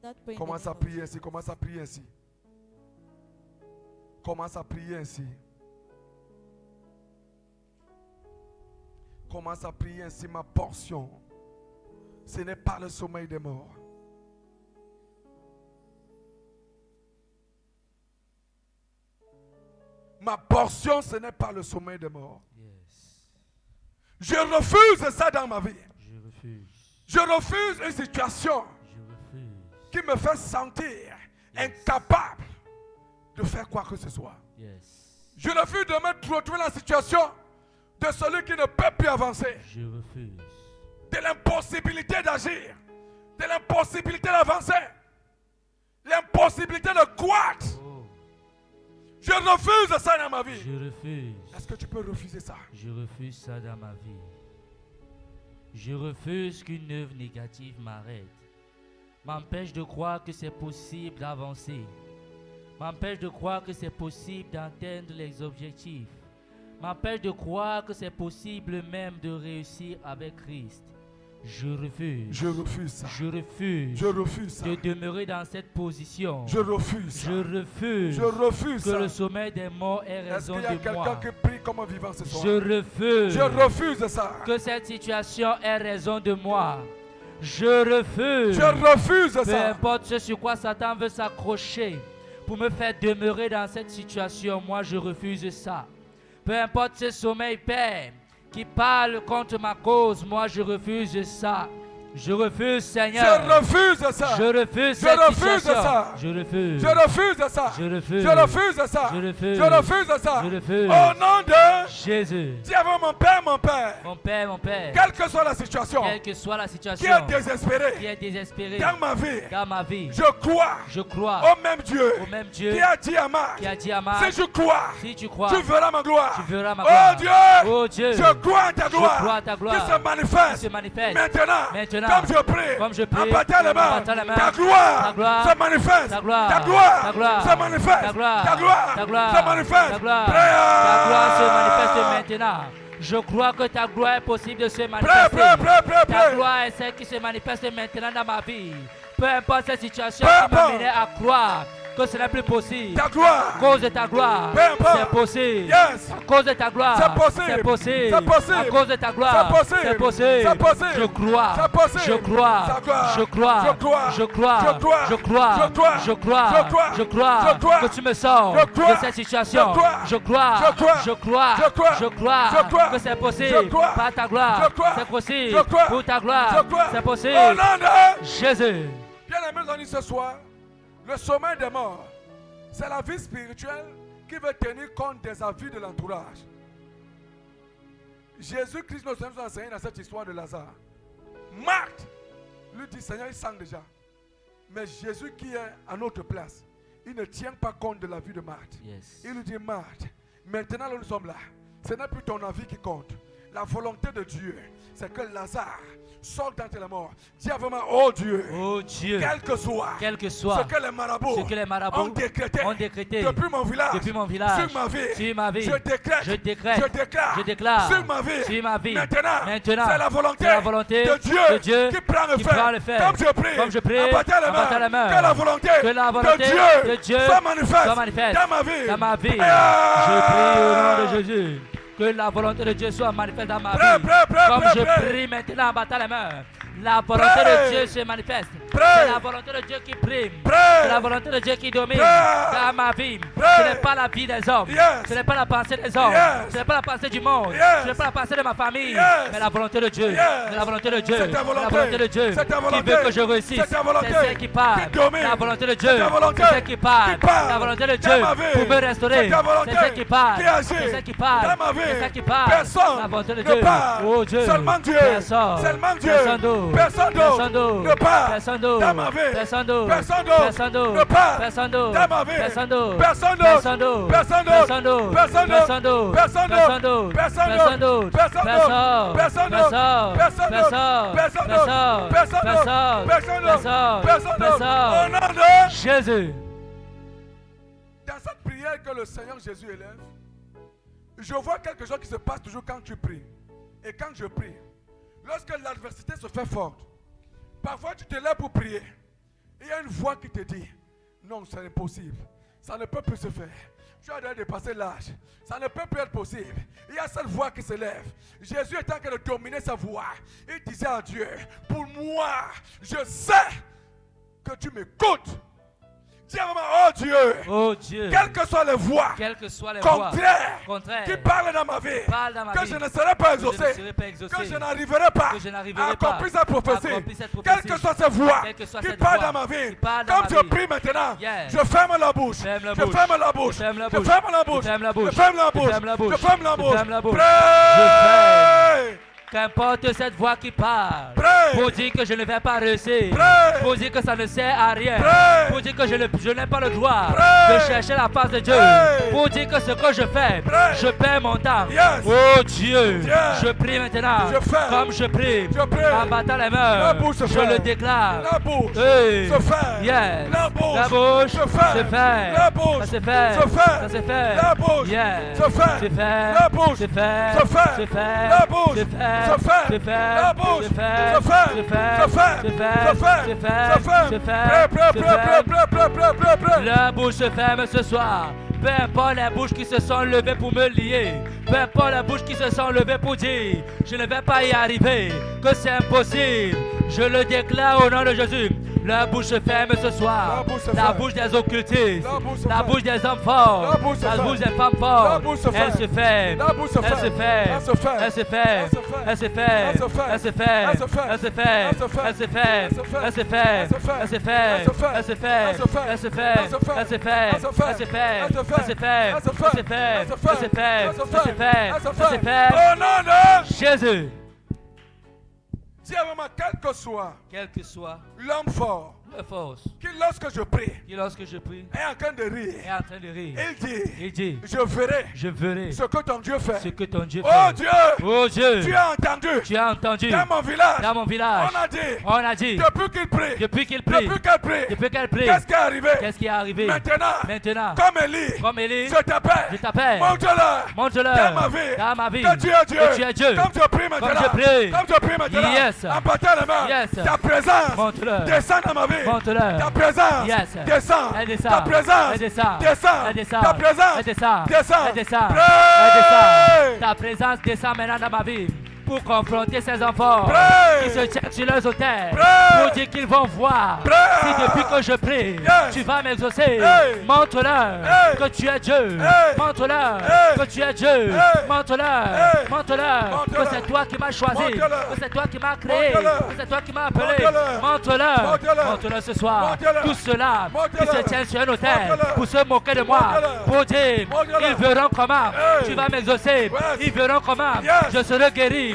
That prayer in the Commence name à of prier ainsi. Commence à prier ainsi. Commence à prier ainsi. Commence à prier ainsi ma portion. Ce n'est pas le sommeil des morts. Ma portion, ce n'est pas le sommeil des morts. Yes. Je refuse ça dans ma vie. Je refuse. Je refuse une situation Je refuse. qui me fait sentir incapable de faire quoi que ce soit. Yes. Je refuse de me retrouver dans la situation de celui qui ne peut plus avancer, Je refuse. de l'impossibilité d'agir, de l'impossibilité d'avancer, l'impossibilité de croître. Oh, Je refuse ça dans ma vie. je refuse. Est-ce que tu peux refuser ça? Je refuse ça dans ma vie. Je refuse qu'une œuvre négative m'arrête, m'empêche de croire que c'est possible d'avancer, m'empêche de croire que c'est possible d'atteindre les objectifs, m'empêche de croire que c'est possible même de réussir avec Christ. Je refuse. Je refuse ça. Je refuse Je refuse ça. de demeurer dans cette position. Je refuse ça. Je refuse Je refuse que ça. le sommeil des morts ait Est-ce raison qu'il y a de quelqu'un moi. qui prie comme un vivant ce soir? Je refuse Je refuse ça. que cette situation ait raison de moi. Je refuse. Je refuse Peu ça. importe ce sur quoi Satan veut s'accrocher pour me faire demeurer dans cette situation, moi je refuse ça. Peu importe ce sommeil, Père, qui parle contre ma cause, moi je refuse ça. Je refuse, Seigneur. Je refuse ça. Je refuse Je cette refuse situation. ça. Je refuse. Je refuse ça. Je refuse. Je refuse ça. Je refuse. Je refuse ça. Je refuse. Au nom de... Jésus. Dis avant mon Père, mon Père. Mon Père, mon Père. Quelle que soit la situation Quelle que soit la qui situation est désespérée qui est désespérée dans ma vie, dans ma vie, je crois je crois au même Dieu au même Dieu qui a dit à Marc, qui a dit à Marc, si je crois, si tu crois, tu verras ma gloire. tu verras ma Oh gloire. Dieu, Oh Dieu, je crois en ta je gloire, crois en ta gloire, qui se manifeste, qui se manifeste maintenant, maintenant, comme je prie, comme je prie, en battant les mains, en battant les mains, ta gloire, ta gloire se manifeste, ta gloire, ta gloire, ta gloire, se manifeste, ta gloire, ta gloire, ta gloire, se manifeste, ta gloire, Prière. ta gloire se manifeste maintenant. Je crois que ta gloire est possible de se manifester. Prêt. Ta gloire est celle qui se manifeste maintenant dans ma vie. Peu importe cette situation Peu qui m'a importe. mené à croire que ce n'est plus possible. Ta gloire, À cause de ta gloire, Peu importe. c'est possible. Yes. À cause de ta gloire, C'est possible. c'est possible. C'est possible. À cause de ta gloire, C'est possible. c'est possible. C'est possible. Je crois, C'est possible. je crois, Ta gloire. je crois, Je crois. je crois, Je crois. je crois, Je crois. je crois, Je crois. je crois, Je crois. que tu me sors Je crois. de cette situation. Je crois. Je crois, Je crois. je crois, Je crois. je crois, Je crois. que c'est possible. Je crois. Par ta gloire, Je crois. c'est possible. Je crois. Pour ta gloire, Je crois. c'est possible. Au nom de... Jésus. Bien aimés amis, ce soir, le sommeil des morts, c'est la vie spirituelle qui veut tenir compte des avis de l'entourage. Jésus-Christ nous a enseigné dans cette histoire de Lazare. Marthe lui dit, Seigneur, il sent déjà. Mais Jésus qui est à notre place, il ne tient pas compte de la vie de Marthe. Yes. Il lui dit, Marthe, maintenant nous sommes là. Ce n'est plus ton avis qui compte. La volonté de Dieu, c'est que Lazare sorte d'entre les morts. Dis vraiment, oh Dieu, Oh Dieu, quel que soit ce que les marabouts ont décrété depuis mon village, sur ma vie, je déclare sur ma vie, maintenant, c'est la volonté de Dieu qui prend le fait. Comme je prie, abattez la main, que la volonté de Dieu soit manifeste dans ma vie. Je prie au nom de Jésus. Que la volonté de Dieu soit manifeste dans ma vie. Comme je prie maintenant, abattez la main. La volonté de Dieu se manifeste. C'est la volonté de Dieu qui prime. C'est la volonté de Dieu qui domine dans ma vie. Ce n'est pas la vie des hommes. Ce n'est pas la pensée des hommes. Ce n'est pas la pensée du monde. Ce n'est pas la pensée de ma famille. Mais la volonté de Dieu. C'est la volonté de Dieu. C'est la volonté de Dieu qui veut que je réussisse. C'est celle qui parle. La volonté de Dieu. C'est celle qui parle. La volonté de Dieu pour me restaurer. C'est celle qui parle. C'est celle qui parle. C'est celle qui parle. La volonté de Dieu. Oh Dieu. Seulement Dieu. Seulement Dieu. Personne d'autre ne parle dans ma vie. Personne d'autre ne parle dans ma vie. Personne d'autre. Personne d'autre. Personne d'autre. Personne d'autre. Personne d'autre. Personne d'autre. Personne d'autre. Personne d'autre. Au nom de Jésus. Dans cette prière que le Seigneur Jésus élève, je vois quelque chose qui se passe toujours quand tu pries. Et quand je prie, lorsque l'adversité se fait forte, parfois tu te lèves pour prier. Il y a une voix qui te dit, non, c'est impossible. Ça ne peut plus se faire. Tu as déjà dépassé l'âge. Ça ne peut plus être possible. Il y a cette voix qui se lève. Jésus est en train de dominer sa voix. Il disait à Dieu, pour moi, je sais que tu m'écoutes. Dis vraiment, oh Dieu, quelles que soient les voix, contraires qui parlent dans ma vie, que je ne serai pas exaucé, que je n'arriverai pas à accomplir cette prophétie, quelles que soient ces voix qui parlent dans ma vie, comme je prie maintenant, je ferme la bouche, je ferme la bouche, je ferme la bouche, je ferme la bouche, je ferme la bouche, prie. Qu'importe cette voix qui parle, pour dire que je ne vais pas réussir, pour dire que ça ne sert à rien, pour dire que je n'ai pas le droit de chercher la face de Dieu, pour dire que ce que je fais, je perds mon temps. Oh Dieu, je prie maintenant, comme je prie, en battant les mains, je le déclare. La bouche se fait. Yes. La bouche La bouche se fait. se fait. La bouche Ça se fait. se fait. Ça se fait. La bouche Yes. se fait. Se fait. La bouche se fait. se fait. Se fait. La bouche se fait. se fait. Se fait. La bouche se fait. se fait. Se fait. Se fait. Se fait. Se fait. Se fait. Se fait. Se fait. Prêt. La bouche se ferme ce soir. Peu importe les bouches qui se sont levées pour me lier. Peu importe les bouches qui se sont levées pour dire je ne vais pas y arriver, que c'est impossible. Je le déclare au nom de Jésus. La bouche se ferme ce soir. La bouche des occultistes. La bouche des hommes forts. La bouche des femmes fortes. Elle se ferme. Elle se ferme. Elle se ferme. Elle se ferme. Elle se ferme. Elle se ferme. Elle se ferme. Elle se ferme. Elle se ferme. Elle se ferme. Elle se ferme. Elle se ferme. Elle se ferme. Elle se ferme. Elle se ferme. Elle se ferme. Elle se ferme. Elle se ferme. Au nom de Jésus. Dis vraiment, quel que soit l'homme fort, la force, qui lorsque je prie, est en train de rire, il dit, je verrai ce que ton Dieu fait. Oh Dieu, tu as entendu, dans mon village, on a dit, depuis qu'il prie, qu'est-ce qui est arrivé, maintenant, comme Élie, je t'appelle, montre-leur dans ma vie, que tu es Dieu, comme je prie maintenant, yes. En battant les mains, ta présence descend dans ma vie. Ta présence descend. Ta présence descend. Ta présence descend. Ta présence descend maintenant dans ma vie. Pour confronter ces enfants qui se tiennent sur leurs autels, pour dire qu'ils vont voir si depuis que je prie, tu vas m'exaucer. Montre-leur que tu es Dieu. Montre-leur que tu es Dieu. Montre-leur que c'est toi qui m'as choisi, que c'est toi qui m'as créé, que c'est toi qui m'as appelé. Montre-leur ce soir. Tous ceux-là qui se tiennent sur un autel pour se moquer de moi, pour dire ils verront comment tu vas m'exaucer. Ils verront comment je serai guéri.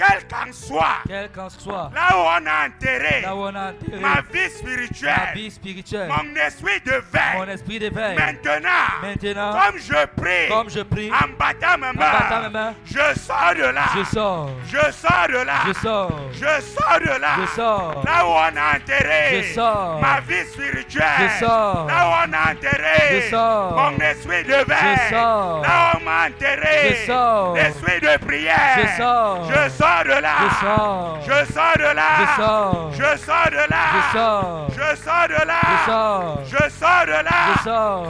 quel qu'en soit, quel qu'en soit, là où on a enterré là où on a enterré ma vie ma spirituelle, vie spirituelle, mon esprit de mon veille, esprit d'éveil, maintenant, comme je prie, en battant mes mes mains, mains, je sors de là, je sors, je sors de là, je sors, je sors de là, je sors, là où on a enterré je sors, ma vie spirituelle, je sors, là où on a enterré je sors, mon esprit de veille, je sors, là où on m'a enterré je sors, l'esprit de prière, je sors, je sors de là, je sors, je sors de là, je sors, je sors de là, je sors, je sors de là, je sors, je sors de là, je sors,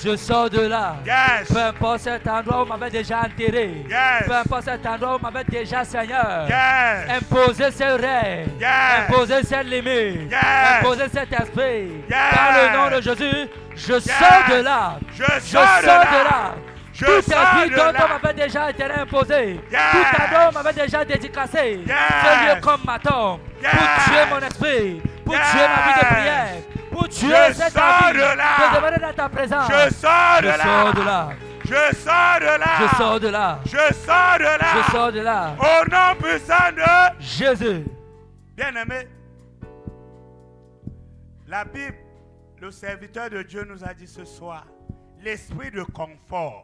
je sors de là. Yes. Peu importe cet endroit où on m'avait déjà enterré. Yes. Peu importe cet endroit où on m'avait déjà, Seigneur, Yes. imposer ces règles, Yes. imposer cette limite, Yes. imposer cet esprit. Yes. Dans le nom de Jésus, je sors de là. Je Je sors de là. Je Tout sors esprit de dont là. on m'avait déjà été imposé, Yes. tout endroit où on m'avait déjà dédicacé, Yes. ce lieu comme ma tombe, Yes. pour tuer mon esprit, pour Yes. tuer ma vie de prière, pour tuer Je cette sors envie de là. de demander dans ta présence. Je sors de Je là. sors de là. Je sors de là. Je sors de là. Je sors de là. Je sors de là. Au nom puissant de Jésus. Bien-aimé, la Bible, le serviteur de Dieu nous a dit ce soir, l'esprit de confort.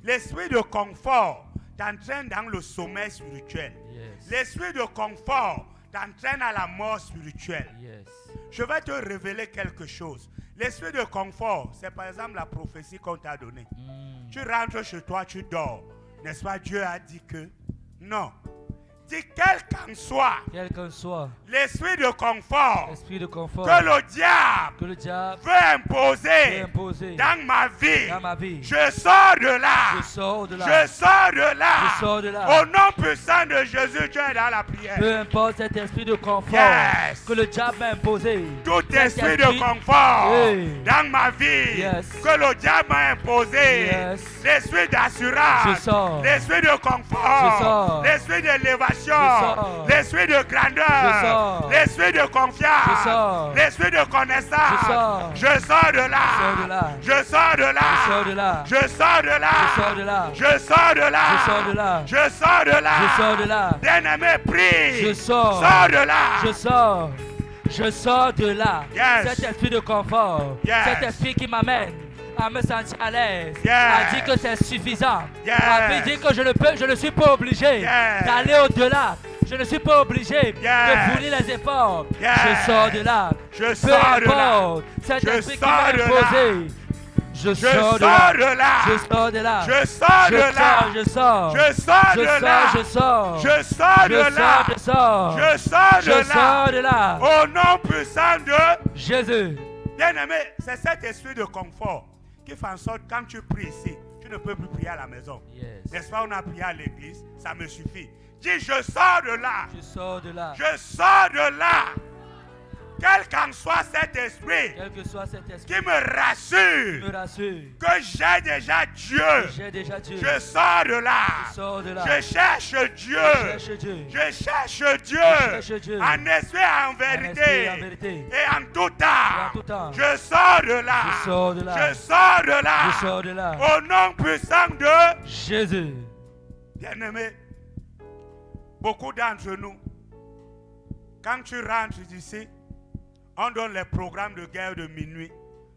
L'esprit de confort t'entraîne dans le sommeil spirituel. Yes. L'esprit de confort t'entraîne à la mort spirituelle. Yes. Je vais te révéler quelque chose. L'esprit de confort, c'est par exemple la prophétie qu'on t'a donnée. Tu rentres chez toi, tu dors. N'est-ce pas? Dieu a dit que non. Dis quel qu'en soit Quel qu'en soit l'esprit de confort l'esprit de confort que le diable que le diable veut imposer veut imposer dans ma vie, dans ma vie, je sors de là. je sors de là. Je sors de là. Je sors de là. Au nom puissant de Jésus, tu es dans la prière. Peu importe cet esprit de confort Yes. que le diable m'a imposé. Tout Cet esprit de confort Hey. dans ma vie Yes. que le diable m'a imposé, Yes. l'esprit d'assurance, Je sors. l'esprit de Je confort, sors. l'esprit d'élévation, Je sors. l'esprit de Je grandeur, sors. l'esprit de confiance, Je sors. l'esprit de connaissance. Je sors. Je sors de là. sors de là. Je sors de là. Je sors de là. Je sors de là. Je sors de là. Je sors de là. Je sors de là. Je sors de là. Je sors de là. Bien-aimé, prie. Je sors. Sors de là. Je sors. Je sors de là. Yes. Cet esprit de confort. Yes. Cet esprit qui m'amène à me sentir à l'aise. Yes. À dire que c'est suffisant. Yes. À dire que je ne suis pas obligé Yes. d'aller au-delà. Je ne suis pas obligé Yes. de fournir les efforts. Yes. Je sors de là. Je Peu sors de là. importe cet Je esprit qui sors m'a de là. imposé. Je Je sors de sors là. de là. Je sors de là. Je sors de là. Je sors. Je sors Je de sors, là. je sors. Je sors de là. Je sors. Je sors Je de sors là. de là. Au nom puissant de Jésus. Bien-aimé, c'est cet esprit de confort qui fait en sorte que quand tu pries ici, tu ne peux plus prier à la maison. Yes. N'est-ce pas, on a prié à l'église, ça me suffit. Dis, je sors de là. Je sors de là. Je sors de là. Quel qu'en soit cet esprit Quel que soit cet esprit qui me rassure me rassure que j'ai déjà Dieu. que j'ai déjà Dieu. Je sors de là. Je sors de là. Je cherche Dieu. Je cherche Dieu. Je cherche Dieu. Je cherche Dieu. En esprit et en vérité. esprit et en vérité. Et en tout temps. Et en tout temps. Je sors de là. Je sors de là. Je sors de là. Je sors de là. Au nom puissant de Jésus. Bien-aimé, beaucoup d'entre nous, quand tu rentres d'ici, on donne les programmes de guerre de minuit.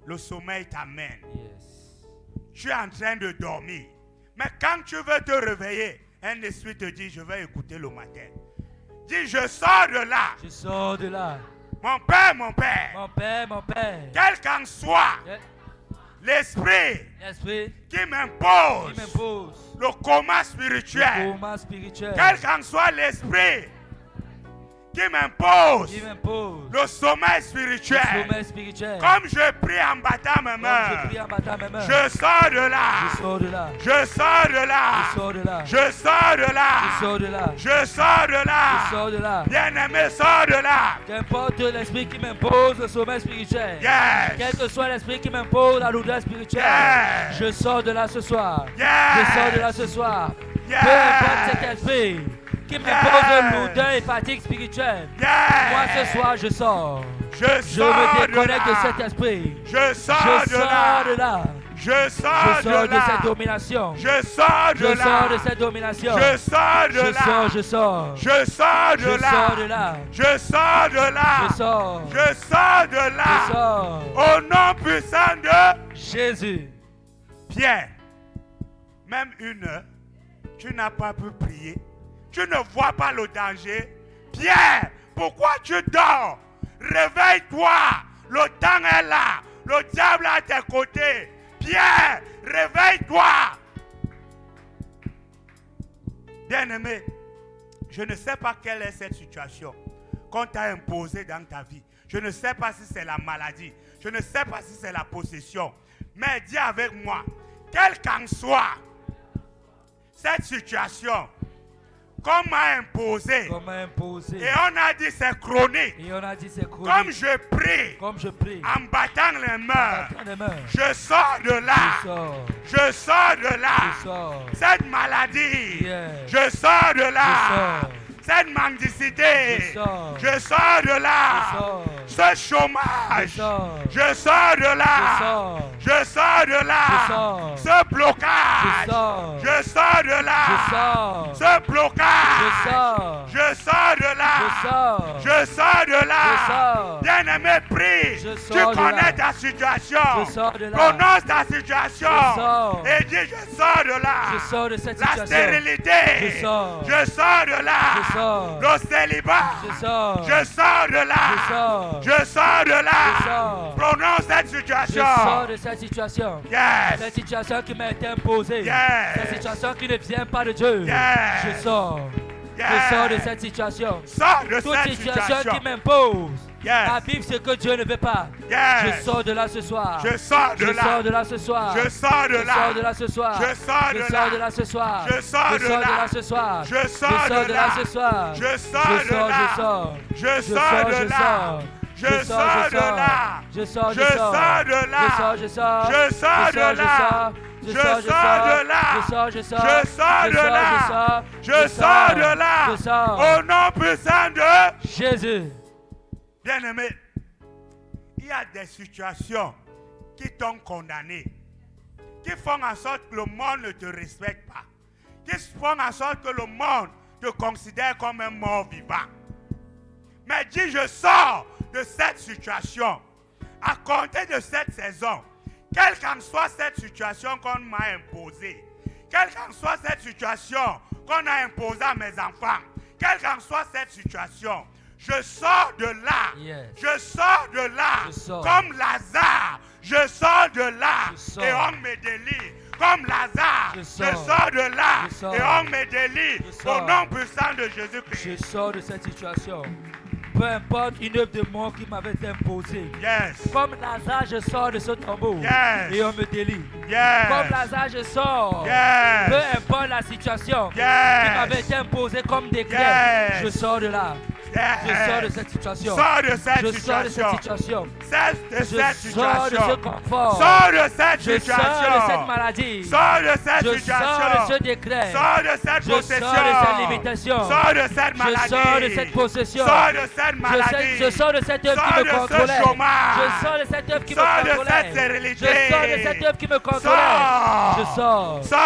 Le sommeil t'amène. Yes. Tu es en train de dormir. Mais quand tu veux te réveiller, un esprit te dit, je vais écouter le matin. Dis, je sors de là. Je sors de là. Mon Père, mon Père. Mon Père, mon Père. Quel qu'en soit l'esprit L'esprit qui m'impose qui m'impose le coma le spirituel. coma spirituel. Quel qu'en soit l'esprit qui m'impose Qui m'impose le sommeil le spirituel. sommeil spirituel. Comme je prie en battant mes Comme mains, je prie en battant mes mains. je sors de là. Je sors de là. Je sors de là. Je sors de là. Je sors de là. Je sors de là. Je sors de là. Je sors de là. Bien-aimé, sors de là. Qu'importe l'esprit qui m'impose le sommeil spirituel. Yes. Quel que soit l'esprit qui m'impose la lourdeur spirituelle. Yes. Je sors de là ce soir. Yes. Je sors de là ce soir. Yes. Peu importe cet esprit qui m'impose lourdeur et fatigue spirituelle. Yes. Moi ce soir je sors. Je Je sors me de déconnecte de là. cet esprit. Je sors Je de sors là. de là. Je sors Je sors de de cette là. domination. Je sors de Je sors de là. cette domination. Je sors de Je là. sors, je sors. Je sors de Je sors de là. là. Je sors de là. Je sors. Je sors de Je là. sors. Au nom puissant de Jésus. Pierre. Même une heure, tu n'as pas pu prier. Tu ne vois pas le danger. Pierre, pourquoi tu dors? Réveille-toi. Le temps est là. Le diable est à tes côtés. Pierre, réveille-toi. Bien-aimé, je ne sais pas quelle est cette situation qu'on t'a imposée dans ta vie. Je ne sais pas si c'est la maladie. Je ne sais pas si c'est la possession. Mais dis avec moi, quelle qu'en soit cette situation qu'on m'a imposée, Comme imposé. et on a dit c'est chronique, Et on a dit c'est chronique. comme je prie, Comme je prie. en battant les mains, Prends les mains. je sors de là. Je sors. Je sors de Je là. sors. Cette maladie, Yes. je sors de là. Je sors. Cette mendicité, Je sors. je sors de là. Je sors. Ce chômage, Je sors. je sors de Je là. sors. Je sors de là. Je sors. Ce blocage, Je sors. je sors de là. Je sors. Ce blocage, Je sors. je sors de là. Je sors. Je sors de là. Je sors. Bien-aimé, prie. Je Tu sors de connais là. ta situation. Je sors de là. Prononce ta situation. Je sors. Et dis, je sors de là. Je sors de cette La situation. stérilité. Je sors. Je sors de là. Je sors. Le célibat. Je sors. Je sors de là. Je sors. Je sors de là. Je sors. Prononce cette Je situation. sors de cette situation. Yes. Cette situation qui m'a été imposée. Yes. Cette situation qui ne vient pas de Dieu. Yes. Je sors. Yes. Je sors de cette situation. Sors de Toute cette situation situation. qui m'impose. Yes. La Bible, c'est que Dieu ne veut pas. Yes. Je sors de là ce soir. Je sors de Je là. sors de là ce soir. Je sors de Je là. sors de là ce soir. Je sors de Je là. sors de là ce soir. Je sors Je de sors de là. là ce soir. Je Je sors sors de de là. là ce soir. Je Je sors de sors, là. je sors. Je sors de là. Je sors de là. Je sors, Je sors de là. Je sors, je sors. Je sors de là. Je Je sors, sors de là. Je sors, je sors. Je sors de là. Je sors de là. Je sors. Au nom puissant de Jésus. Bien-aimé, il y a des situations qui t'ont condamné, qui font en sorte que le monde ne te respecte pas, qui font en sorte que le monde te considère comme un mort vivant. Mais dis, je sors de cette situation. À compter de cette saison, quelle qu'en soit cette situation qu'on m'a imposée, quelle qu'en soit cette situation qu'on a imposée à mes enfants, quelle qu'en soit cette situation, je sors de là. Yes. Je sors de là. Je sors. Comme Lazare. Je sors de là. Je sors. Et on me délie. Comme Lazare. Je Je sors. sors de là. Je sors. Et on me délie. Je sors. Au nom puissant de Je Jésus-Christ. sors de cette situation. Peu importe une œuvre de mort qui m'avait été imposée. Yes. Comme Lazare, je sors de ce tombeau. Yes. Et on me délie. Yes. Comme Lazare, je sors. Yes. Peu importe la situation qui Yes. m'avait été imposée comme décret. Yes. Je sors de là. Yes. Je sors de cette situation. Sors de cette Je sors de cette situation. situation. Sors de cette Je sors de ce situation. confort. Sors de cette Je situation. sors de cette maladie. Sors de cette Je situation. sors de ce décret. Sors de cette Je possession. sors de cette limitation. Sors de cette Je maladie. sors de cette possession. Sors de cette maladie. Je sors de cette œuvre Sors qui de me ce contrôlait. chômage. Je sors de cette œuvre qui me Sors de contrôlait. cette stérilité. Je sors de cette œuvre qui me contrôlait. Sors. Je sors. Sors.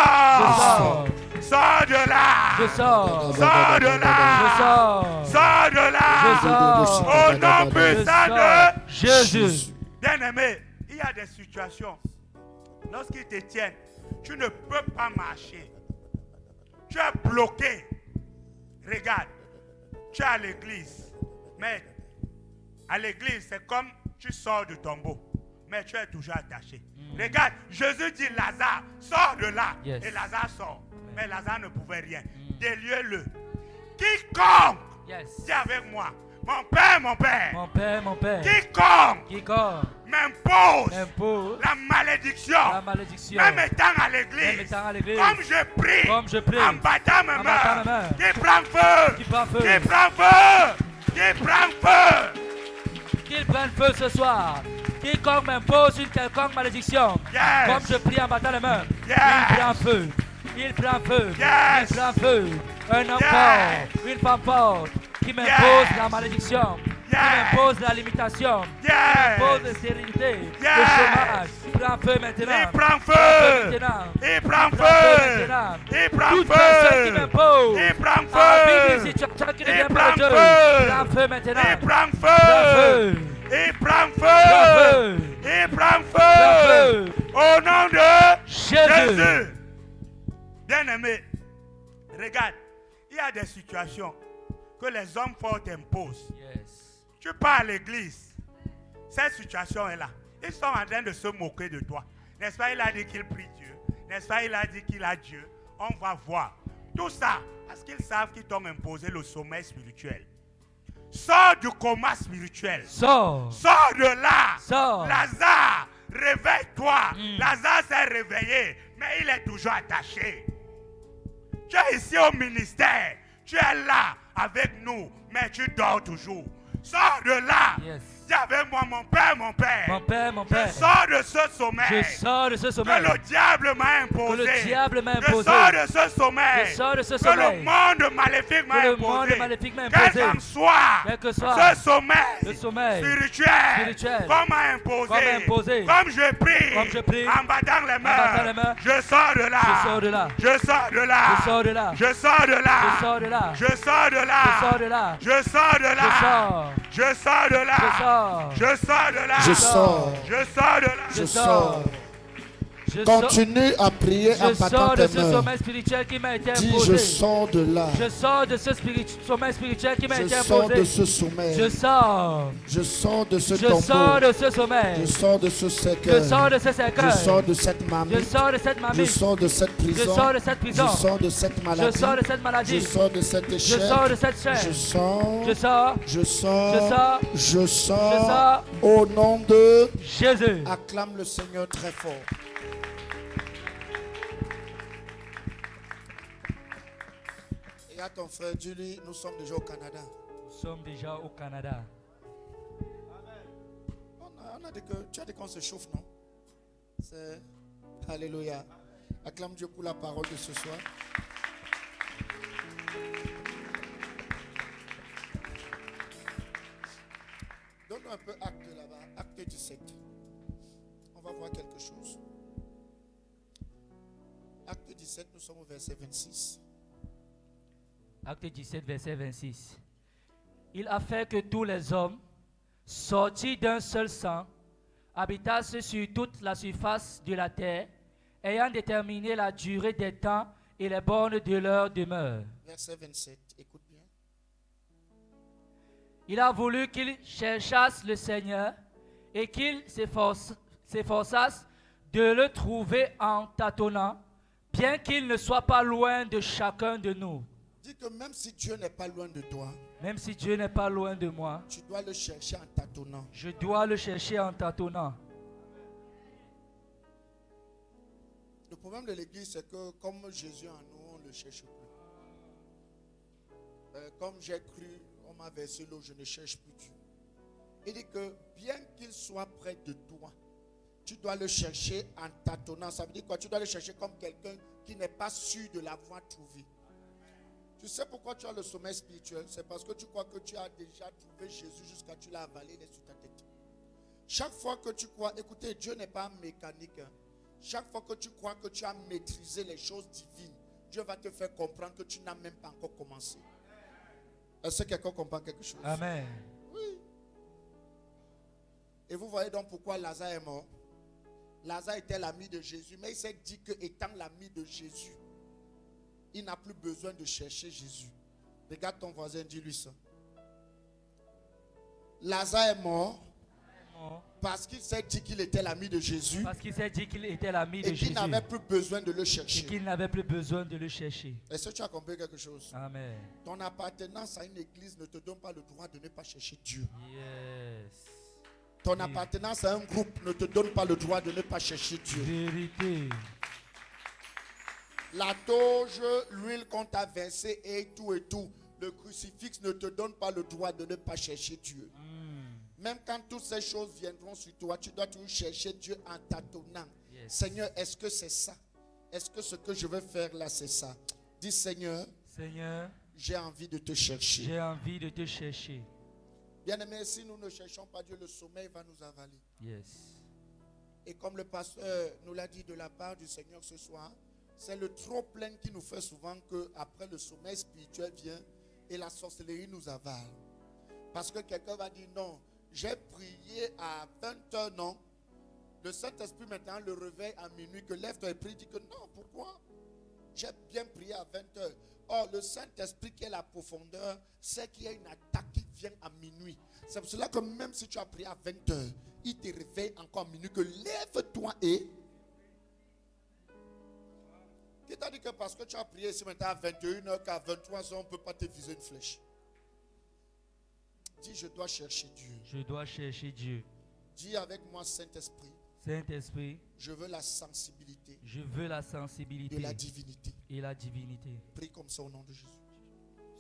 Je sors. Sors de là. Je sors. Sors de là. Je sors. Sors de Je là. sors. Au nom Je puissant sors. de Jésus. Bien-aimé, il y a des situations. Lorsqu'ils te tiennent, tu ne peux pas marcher. Tu es bloqué. Regarde, tu es à l'église. Mais à l'église, c'est comme tu sors du tombeau. Mais tu es toujours attaché. Regarde, Jésus dit Lazare, sors de là. Yes. Et Lazare sort. Mais Lazare ne pouvait rien. Déliez-le. Quiconque, Yes. dis avec moi, mon Père, mon Père. Mon Père, mon Père. Quiconque M'impose m'impose la malédiction, la malédiction. même étant à Même l'église, étant à l'église. comme je prie, Comme je prie. en battant mes En battant mes mains, mains. qui prend feu, Qui prend feu. qui prend feu, qui prend feu. Qu'il prenne feu ce soir. Quiconque m'impose une quelconque malédiction. Yes. Comme je prie en battant les mains. Yes. Il prend feu. Il prend feu. Yes. Il prend feu. Un homme Yes. fort, une femme forte qui m'impose Yes. la malédiction. qui m'impose la limitation, qui m'impose la stérilité, le chômage. Prends feu maintenant. Il prend feu. Il prend Prends feu. maintenant. Il prend Toute personne qui feu. m'impose Il prend à vivre feu. une situation qui ne Il vient prend pas de Dieu. feu. Prends feu maintenant. Il prend Prends feu. feu. Il prend Prends feu. feu. Il prend Prends feu. feu. Au nom de Jésus. Jésus. Bien-aimé, regarde, il y a des situations que les hommes forts t'imposent. Yes. Tu pars à l'église, cette situation est là. Ils sont en train de se moquer de toi. N'est-ce pas, il a dit qu'il prie Dieu. N'est-ce pas, il a dit qu'il a Dieu. On va voir. Tout ça, parce qu'ils savent qu'ils t'ont imposé le sommeil spirituel. Sors du coma spirituel. Sors. Sors de là. Sors. Lazare, réveille-toi. Mm. Lazare s'est réveillé, mais il est toujours attaché. Tu es ici au ministère. Tu es là avec nous, mais tu dors toujours. Sors de là. Yes. Dis avec moi, mon Père, mon Père. Mon Père, mon Père. Je sors de ce sommeil. Je sors de ce Que sommeil. le diable m'a imposé. Que le diable m'a Je imposé. sors de ce sommeil. Je sors de ce Que le sommeil. monde maléfique m'a Que le imposé. monde maléfique m'a Quel imposé. qu'en soit, Quel que soit ce sommeil, le sommeil spirituel, qu'on m'a imposé, comme je prie, en battant les mains, je sors de là. Je sors de là. Je sors de là. Je sors de là. Je sors de là. Je sors de là. Je sors de là. Je sors de là. Je sors de là. Je sors. Je sors de là. Je sors. Je sors de là. Je sors. Je sors de là. Je sors. sors. Je Continue à prier en Je battant sors de tes ce mains. sommeil spirituel qui m'a été Dis, imposé. je sors de là. Je sors de ce sommeil spirituel qui m'a Je été sors de imposé. ce sommeil. Je sors. Je sors de ce Je tombeau. sors de ce Je sommeil. sors de ce Je cercueil. sors de ce Je cercueil. sors de cette mamie. Je sors de cette Je mamie. sors de cette Je prison. sors de cette Je prison. sors de cette Je maladie. sors de cette Je maladie. sors de cet Je échec. sors de cette chaîne. Je sors. Je sors. Je sors. Je sors. Je sors. Je sors. Au nom de... Jésus. Acclame le Seigneur très fort. Et à ton frère, dis-lui, nous sommes déjà au Canada. Nous sommes déjà au Canada. On a dit que, tu as dit qu'on se chauffe, non? C'est... Alléluia. Acclame Dieu pour la parole de ce soir. Donne-nous un peu acte là-bas. Acte 17. On va voir quelque chose. Acte 17, nous sommes au verset 26. Acte 17, verset 26. Il a fait que tous les hommes, sortis d'un seul sang, habitassent sur toute la surface de la terre, ayant déterminé la durée des temps et les bornes de leur demeure. Verset 27, écoute bien. Il a voulu qu'ils cherchassent le Seigneur et qu'ils s'efforçassent de le trouver en tâtonnant, bien qu'il ne soit pas loin de chacun de nous. Dis que même si Dieu n'est pas loin de toi, Même si Dieu n'est pas loin de moi, tu dois le chercher en tâtonnant. je dois le chercher en tâtonnant. Le problème de l'église, c'est que comme Jésus en nous, on ne le cherche plus. Comme j'ai cru, on m'a versé l'eau, je ne cherche plus Dieu. Il dit que bien qu'il soit près de toi, tu dois le chercher en tâtonnant. Ça veut dire quoi? Tu dois le chercher comme quelqu'un qui n'est pas sûr de l'avoir trouvé. Tu sais pourquoi tu as le sommeil spirituel? C'est parce que tu crois que tu as déjà trouvé Jésus jusqu'à tu l'as avalé, il est sur ta tête. Chaque fois que tu crois, écoutez, Dieu n'est pas mécanique. Hein. Chaque fois que tu crois que tu as maîtrisé les choses divines, Dieu va te faire comprendre que tu n'as même pas encore commencé. Est-ce que quelqu'un comprend quelque chose? Amen. Oui. Et vous voyez donc pourquoi Lazare est mort. Lazare était l'ami de Jésus, mais il s'est dit que étant l'ami de Jésus, il n'a plus besoin de chercher Jésus. Regarde ton voisin, dis-lui ça. Lazare est mort parce qu'il s'est dit qu'il était l'ami de Jésus. Parce qu'il s'est dit qu'il était l'ami de Et Jésus. qu'il n'avait plus besoin de le Et chercher. qu'il n'avait plus besoin de le chercher. Est-ce que tu as compris quelque chose? Amen. Ton appartenance à une église ne te donne pas le droit de ne pas chercher Dieu. Yes. Ton appartenance à un groupe ne te donne pas le droit de ne pas chercher Dieu. Vérité. La toge, l'huile qu'on t'a versée et tout, le crucifix ne te donne pas le droit de ne pas chercher Dieu. Même quand toutes ces choses viendront sur toi, tu dois toujours chercher Dieu en tâtonnant. Yes. Seigneur, est-ce que c'est ça? Est-ce que ce que je veux faire là, c'est ça? Dis Seigneur, Seigneur, j'ai envie de te chercher. j'ai envie de te chercher. Bien-aimés, si nous ne cherchons pas Dieu, le sommeil va nous avaler. Yes. Et comme le pasteur nous l'a dit de la part du Seigneur ce soir, c'est le trop plein qui nous fait souvent qu'après le sommeil spirituel vient et la sorcellerie nous avale. Parce que quelqu'un va dire non, j'ai prié à 20h, non. Le Saint-Esprit maintenant le réveille à minuit, que lève-toi et prie, dit que non, pourquoi? J'ai bien prié à 20h. Or, le Saint-Esprit qui est la profondeur, sait qu'il y a une attaque qui vient à minuit. C'est pour cela que même si tu as prié à 20h, il te réveille encore à minuit, que lève-toi et... Qui t'a dit que parce que tu as prié ici maintenant à 21h, qu'à 23h, on ne peut pas te viser une flèche? Dis, je dois chercher Dieu. Je dois chercher Dieu. Dis avec moi, Saint-Esprit. Saint-Esprit, Je veux la sensibilité je veux la sensibilité de la divinité. et la divinité. Prie comme ça au nom de Jésus.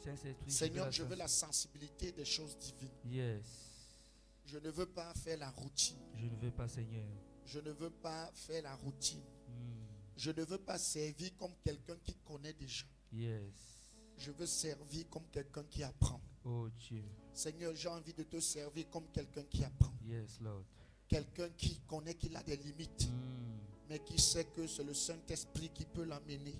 Saint-Esprit, Seigneur, je veux la sensibilité des choses divines. Yes. Je ne veux pas faire la routine. Je ne veux pas, Seigneur. Je ne veux pas faire la routine. Mm. Je ne veux pas servir comme quelqu'un qui connaît déjà. Yes. Je veux servir comme quelqu'un qui apprend. Oh Dieu. Seigneur, j'ai envie de te servir comme quelqu'un qui apprend. Yes, Lord. Quelqu'un qui connaît qu'il a des limites, Mm. mais qui sait que c'est le Saint-Esprit qui peut l'amener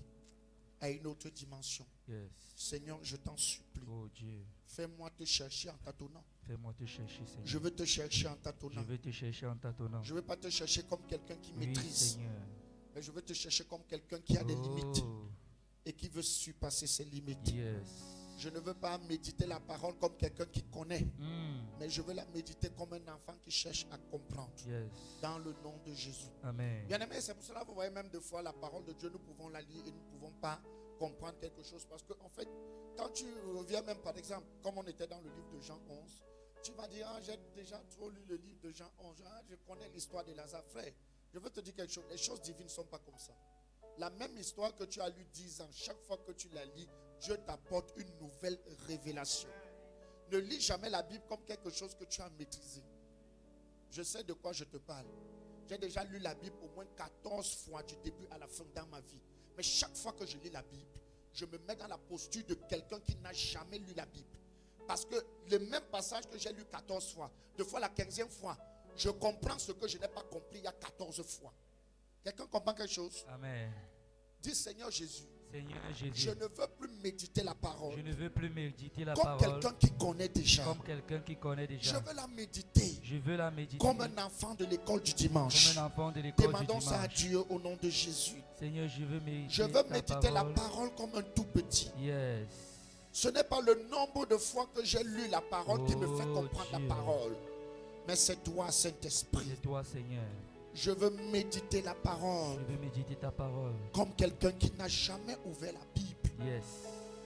à une autre dimension. Yes. Seigneur, je t'en supplie. Oh Dieu. Fais-moi te chercher en tâtonnant. Fais-moi te chercher, Seigneur. Je veux te chercher en Je tâtonnant. veux te chercher en tâtonnant. Je ne veux pas te chercher comme quelqu'un qui Oui, maîtrise, Seigneur. mais je veux te chercher comme quelqu'un qui a des limites Oh. et qui veut surpasser ses limites. Yes. Je ne veux pas méditer la parole comme quelqu'un qui connaît, Mm. mais je veux la méditer comme un enfant qui cherche à comprendre. Yes. Dans le nom de Jésus. Amen. Bien aimé, c'est pour cela que vous voyez même des fois la parole de Dieu, nous pouvons la lire et nous ne pouvons pas comprendre quelque chose. Parce qu'en fait, quand tu reviens même par exemple, comme on était dans le livre de Jean 11, tu vas dire, ah, j'ai déjà trop lu le livre de Jean 11, ah, je connais l'histoire de Lazare. Frère, je veux te dire quelque chose, les choses divines ne sont pas comme ça. La même histoire que tu as lu 10 ans, chaque fois que tu la lis, Dieu t'apporte une nouvelle révélation. Ne lis jamais la Bible comme quelque chose que tu as maîtrisé. Je sais de quoi je te parle. J'ai déjà lu la Bible au moins 14 fois du début à la fin dans ma vie. Mais chaque fois que je lis la Bible, je me mets dans la posture de quelqu'un qui n'a jamais lu la Bible. Parce que le même passage que j'ai lu 14 fois, de fois la 15e fois, je comprends ce que je n'ai pas compris il y a 14 fois. Quelqu'un comprend quelque chose? Amen. Dis Seigneur Jésus, Seigneur je Jésus, ne veux plus méditer la parole je ne veux plus méditer la comme parole quelqu'un qui connaît déjà. comme quelqu'un qui connaît Je déjà. veux la méditer Je veux la méditer comme un enfant de l'école du dimanche. comme un enfant de l'école du Demandons ça à dimanche. Dieu au nom de Jésus. Seigneur, je veux méditer, Je veux méditer la parole comme un tout petit. Yes. Ce n'est pas le nombre de fois que j'ai lu la parole qui me fait Oh, comprendre Dieu. la parole. Mais c'est toi, Saint-Esprit. C'est toi, Seigneur. Je veux méditer la parole Je veux méditer ta parole. comme quelqu'un qui n'a jamais ouvert la Bible. Yes.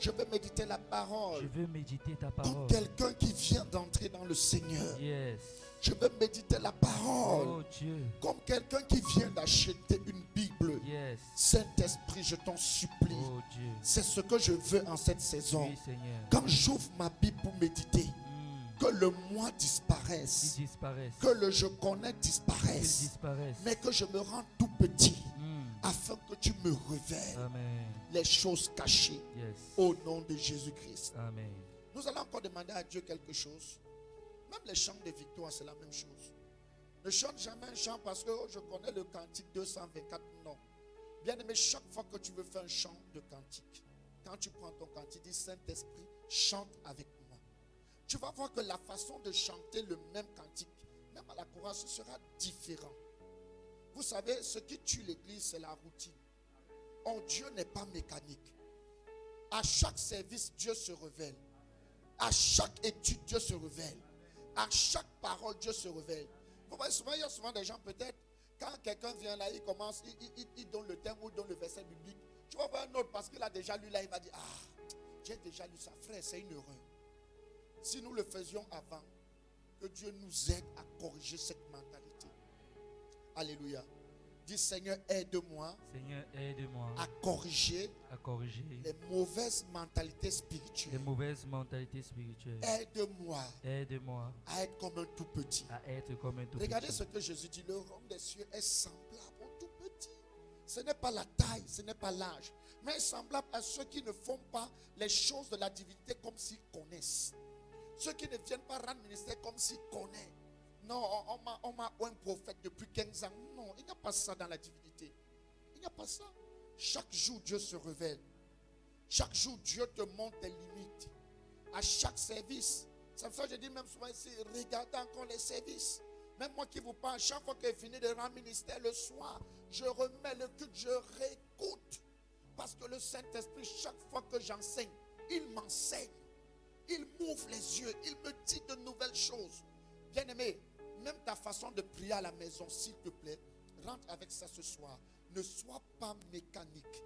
Je veux méditer la Je parole veux méditer ta comme parole. quelqu'un qui vient d'entrer dans le Seigneur. Yes. Je veux méditer la parole Oh Dieu. comme quelqu'un qui vient d'acheter une Bible. Yes. Saint-Esprit, je t'en supplie. Oh Dieu. C'est ce que je veux en cette saison. Oui, Seigneur. Quand j'ouvre ma Bible pour méditer, Mm. que le moi Qu'ils disparaisse, disparaissent. que le je connais Qu'ils disparaisse, disparaissent. mais que je me rende tout petit Mm. afin que tu me révèles Amen. les choses cachées Yes. au nom de Jésus-Christ. Amen. Nous allons encore demander à Dieu quelque chose. Même les chants de victoire, c'est la même chose. Ne chante jamais un chant parce que oh, je connais le cantique 224. Non. Bien aimé, chaque fois que tu veux faire un chant de cantique, quand tu prends ton cantique, dis Saint-Esprit, chante avec moi. Tu vas voir que la façon de chanter le même cantique, même à la chorale, ce sera différent. Vous savez, ce qui tue l'église, c'est la routine. Oh, Dieu n'est pas mécanique. À chaque service, Dieu se révèle. À chaque étude, Dieu se révèle. À chaque parole, Dieu se révèle. Vous voyez, souvent, il y a souvent des gens, peut-être, quand quelqu'un vient là, il commence, il donne le thème ou donne le verset biblique. Tu vas voir un autre, parce qu'il a déjà lu là, il va dire, ah, j'ai déjà lu ça. Frère, c'est une erreur. Si nous le faisions avant, que Dieu nous aide à corriger cette mentalité. Alléluia. Dis, Seigneur, aide-moi Seigneur, aide-moi à corriger à corriger les mauvaises mentalités les spirituelles. mauvaises mentalités spirituelles. Aide-moi Aide-moi à être comme un tout petit. à être comme un tout Regardez petit. ce que Jésus dit, le royaume des cieux est semblable au tout petit. Ce n'est pas la taille, ce n'est pas l'âge, mais semblable à ceux qui ne font pas les choses de la divinité comme s'ils connaissent. Ceux qui ne viennent pas rendre ministère comme s'ils connaissent. Non, on m'a un prophète depuis 15 ans. Non, il n'y a pas ça dans la divinité. Il n'y a pas ça. Chaque jour, Dieu se révèle. Chaque jour, Dieu te montre tes limites. À chaque service. C'est pour ça que je dis même souvent ici, regardez encore les services. Même moi qui vous parle, chaque fois que je finis de rendre ministère le soir, je remets le culte, je réécoute. Parce que le Saint-Esprit, chaque fois que j'enseigne, il m'enseigne. Il m'ouvre les yeux. Il me dit de nouvelles choses. Bien-aimé, même ta façon de prier à la maison, s'il te plaît, rentre avec ça ce soir. Ne sois pas mécanique.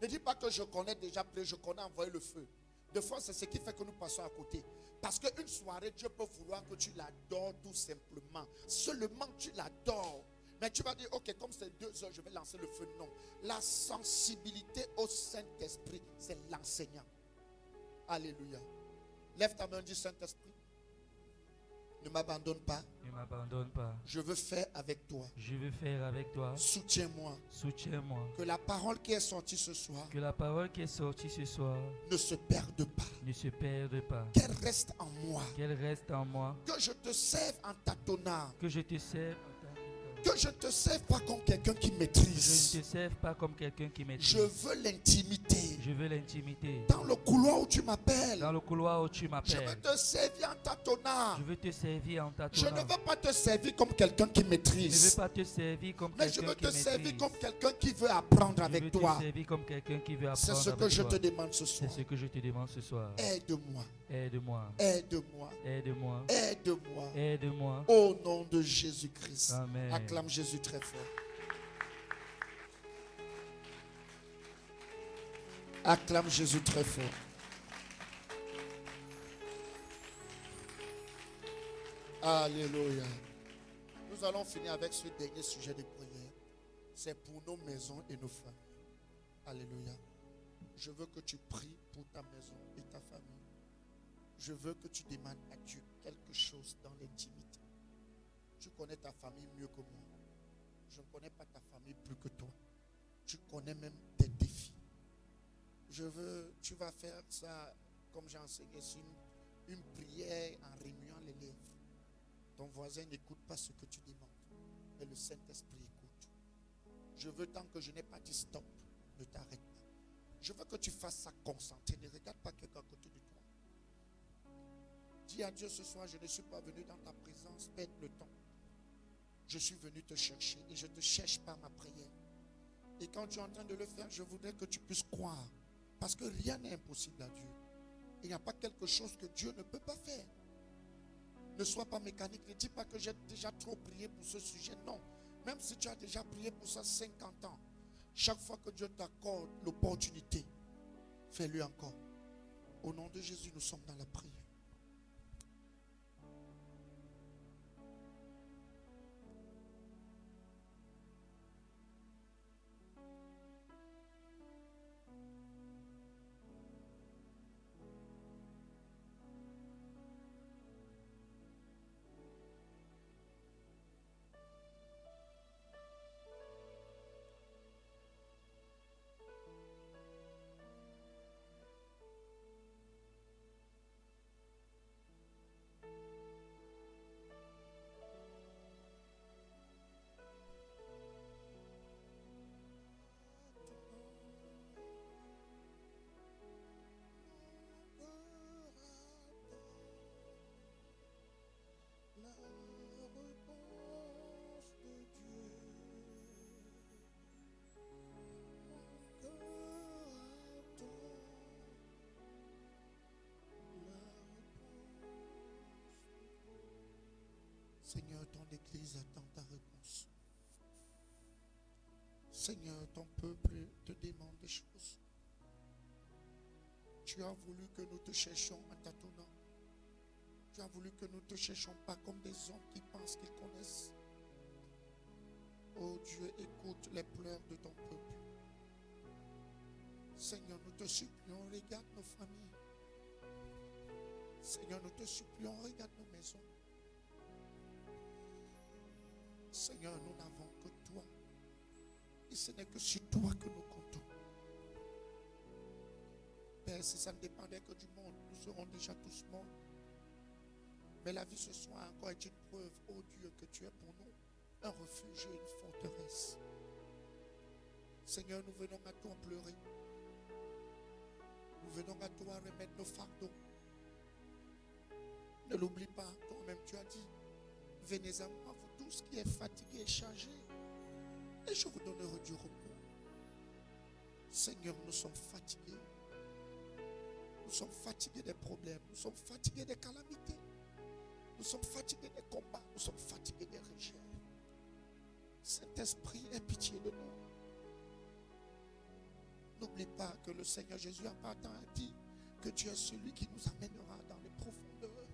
Ne dis pas que je connais déjà prier, je connais envoyer le feu. Des fois, c'est ce qui fait que nous passons à côté. Parce qu'une soirée, Dieu peut vouloir que tu l'adores tout simplement. Seulement tu l'adores. Mais tu vas dire, ok, comme c'est 2 heures, je vais lancer le feu. Non. La sensibilité au Saint-Esprit, c'est l'enseignant. Alléluia. Lève ta main, dis Saint-Esprit. Ne m'abandonne pas. Ne m'abandonne pas. Je veux faire avec toi. Je veux faire avec toi. Soutiens-moi. Soutiens-moi. Que la parole qui est sortie ce soir Que la parole qui est sortie ce soir ne se perde pas. ne se perde pas. Qu'elle reste en moi. Qu'elle reste en moi. Que je te serve en tâtonnant. Que je te serve. Que je ne te serve pas comme quelqu'un qui Je maîtrise. ne te serve pas comme quelqu'un qui maîtrise. Je veux l'intimité. Je veux l'intimité. Dans le couloir où tu m'appelles. Dans le couloir où tu Je veux m'appelles. te servir en tâtonnant. Je veux te servir en Je ne tâtonnant. veux pas te servir comme quelqu'un qui Je ne veux maîtrise. pas te servir comme Mais je quelqu'un veux qui te servir maîtrise. comme quelqu'un qui veut apprendre Je avec veux toi. te servir comme quelqu'un qui veut C'est apprendre ce que avec je toi. te demande ce C'est soir. ce que je te demande ce soir. Aide-moi. Aide-moi. Aide-moi. Aide-moi. Aide-moi. Aide-moi. Au nom de Jésus-Christ. Amen. Acclame Jésus très fort. Acclame Jésus très fort. Alléluia. Nous allons finir avec ce dernier sujet de prière. C'est pour nos maisons et nos familles. Alléluia. Je veux que tu pries pour ta maison et ta famille. Je veux que tu demandes à Dieu quelque chose dans l'intimité. Tu connais ta famille mieux que moi. Je ne connais pas ta famille plus que toi. Tu connais même tes défis. Tu vas faire ça, comme j'ai enseigné, c'est une prière en remuant les lèvres. Ton voisin n'écoute pas ce que tu demandes, mais le Saint-Esprit écoute. Je veux, tant que je n'ai pas dit stop, ne t'arrête pas. Je veux que tu fasses ça concentré. Ne regarde pas quelqu'un à côté de toi. Dis à Dieu ce soir, je ne suis pas venu dans ta présence perdre le temps. Je suis venu te chercher et je te cherche par ma prière. Et quand tu es en train de le faire, je voudrais que tu puisses croire. Parce que rien n'est impossible à Dieu. Il n'y a pas quelque chose que Dieu ne peut pas faire. Ne sois pas mécanique. Ne dis pas que j'ai déjà trop prié pour ce sujet. Non. Même si tu as déjà prié pour ça 50 ans, chaque fois que Dieu t'accorde l'opportunité, fais-le encore. Au nom de Jésus, nous sommes dans la prière. Seigneur, ton Église attend ta réponse. Seigneur, ton peuple te demande des choses. Tu as voulu que nous te cherchions en tâtonnant. Tu as voulu que nous ne te cherchions pas comme des hommes qui pensent qu'ils connaissent. Oh Dieu, écoute les pleurs de ton peuple. Seigneur, nous te supplions, regarde nos familles. Seigneur, nous te supplions, regarde nos maisons. Seigneur, nous n'avons que toi. Et ce n'est que sur toi que nous comptons. Père, si ça ne dépendait que du monde, nous seront déjà tous morts. Mais la vie ce soir encore est une preuve, oh Dieu, que tu es pour nous un refuge et une forteresse. Seigneur, nous venons à toi pleurer. Nous venons à toi remettre nos fardeaux. Ne l'oublie pas, toi-même tu as dit, venez à moi, vous tous qui êtes fatigués et chargés, et je vous donnerai du repos. Seigneur, nous sommes fatigués. Nous sommes fatigués des problèmes. Nous sommes fatigués des calamités. Nous sommes fatigués des combats. Nous sommes fatigués des rejets. Saint-Esprit, aie pitié de nous. N'oublie pas que le Seigneur Jésus a partant a dit que tu es celui qui nous amènera dans les profondeurs.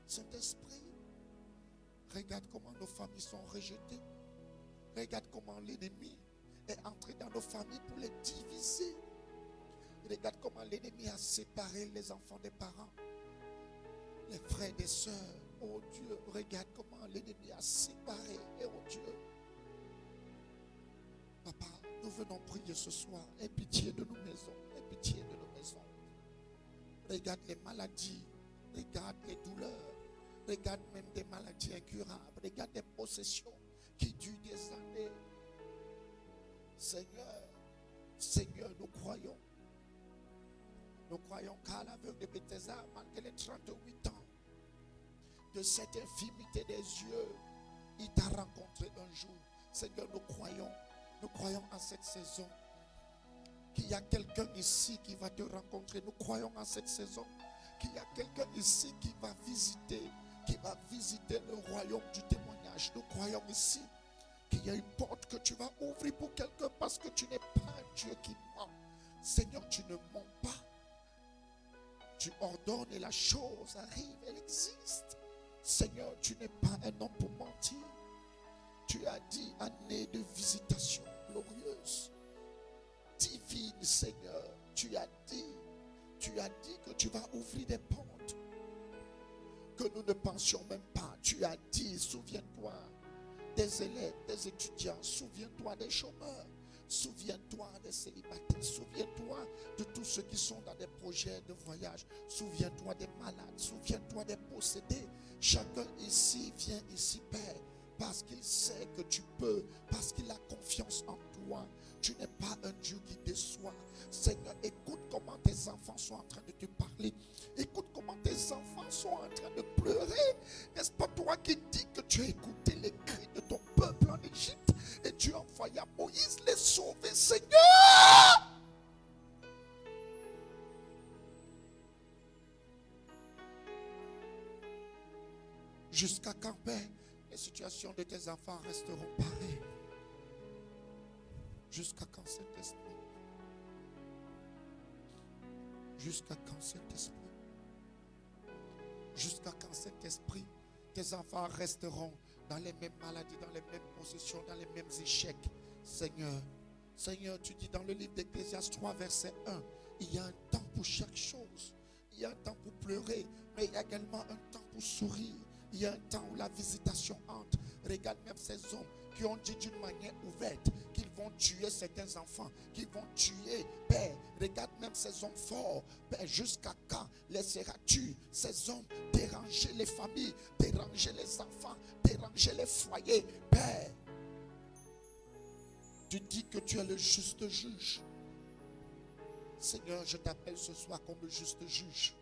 Saint-Esprit, regarde comment nos familles sont rejetées. Regarde comment l'ennemi est entré dans nos familles pour les diviser. Regarde comment l'ennemi a séparé les enfants des parents, les frères et des sœurs. Oh Dieu, regarde comment l'ennemi a séparé. Et oh Dieu, Papa, nous venons prier ce soir. Aie pitié de nos maisons. Aie pitié de nos maisons. Regarde les maladies. Regarde les douleurs. Regarde même des maladies incurables. Regarde des possessions qui durent des années. Seigneur, Seigneur, nous croyons. Nous croyons qu'à l'aveugle de Bethesda, malgré les 38 ans de cette infimité des yeux, il t'a rencontré un jour. Seigneur, nous croyons en cette saison qu'il y a quelqu'un ici qui va te rencontrer. Nous croyons en cette saison qu'il y a quelqu'un ici qui va visiter le royaume du témoignage. Nous croyons ici qu'il y a une porte que tu vas ouvrir pour quelqu'un parce que tu n'es pas un Dieu qui ment. Seigneur, tu ne mens pas. Tu ordonnes et la chose arrive, elle existe. Seigneur, tu n'es pas un homme pour mentir. Tu as dit année de visitation glorieuse, divine, Seigneur. Tu as dit que tu vas ouvrir des portes que nous ne pensions même pas. Tu as dit, souviens-toi des élèves, des étudiants, souviens-toi des chômeurs, souviens-toi des célibataires, souviens-toi de tous ceux qui sont dans des projets de voyage, souviens-toi des malades, souviens-toi des possédés. Chacun ici vient ici, Père, parce qu'il sait que tu peux, parce qu'il a confiance en toi. Tu n'es pas un Dieu qui déçoit. Seigneur, écoute comment tes enfants sont en train de te parler. Écoute comment tes enfants sont en train de pleurer. N'est-ce pas toi qui dis que tu as écouté les cris de ton peuple en Égypte et tu as envoyé à Moïse les sauver, Seigneur? Jusqu'à quand, Père, les situations de tes enfants resteront pareilles? Jusqu'à quand, Saint-Esprit? Jusqu'à quand, Saint-Esprit? Jusqu'à quand, Saint-Esprit, tes enfants resteront dans les mêmes maladies, dans les mêmes possessions, dans les mêmes échecs? Seigneur, Seigneur, tu dis dans le livre d'Ecclésiaste 3, verset 1, il y a un temps pour chaque chose. Il y a un temps pour pleurer, mais il y a également un temps pour sourire. Il y a un temps où la visitation entre. Regarde même ces hommes qui ont dit d'une manière ouverte qu'ils vont tuer certains enfants, qu'ils vont tuer, Père. Regarde même ces hommes forts, Père, jusqu'à quand laisseras-tu ces hommes déranger les familles, déranger les enfants, déranger les foyers, Père? Tu dis que tu es le juste juge. Seigneur, je t'appelle ce soir comme le juste juge.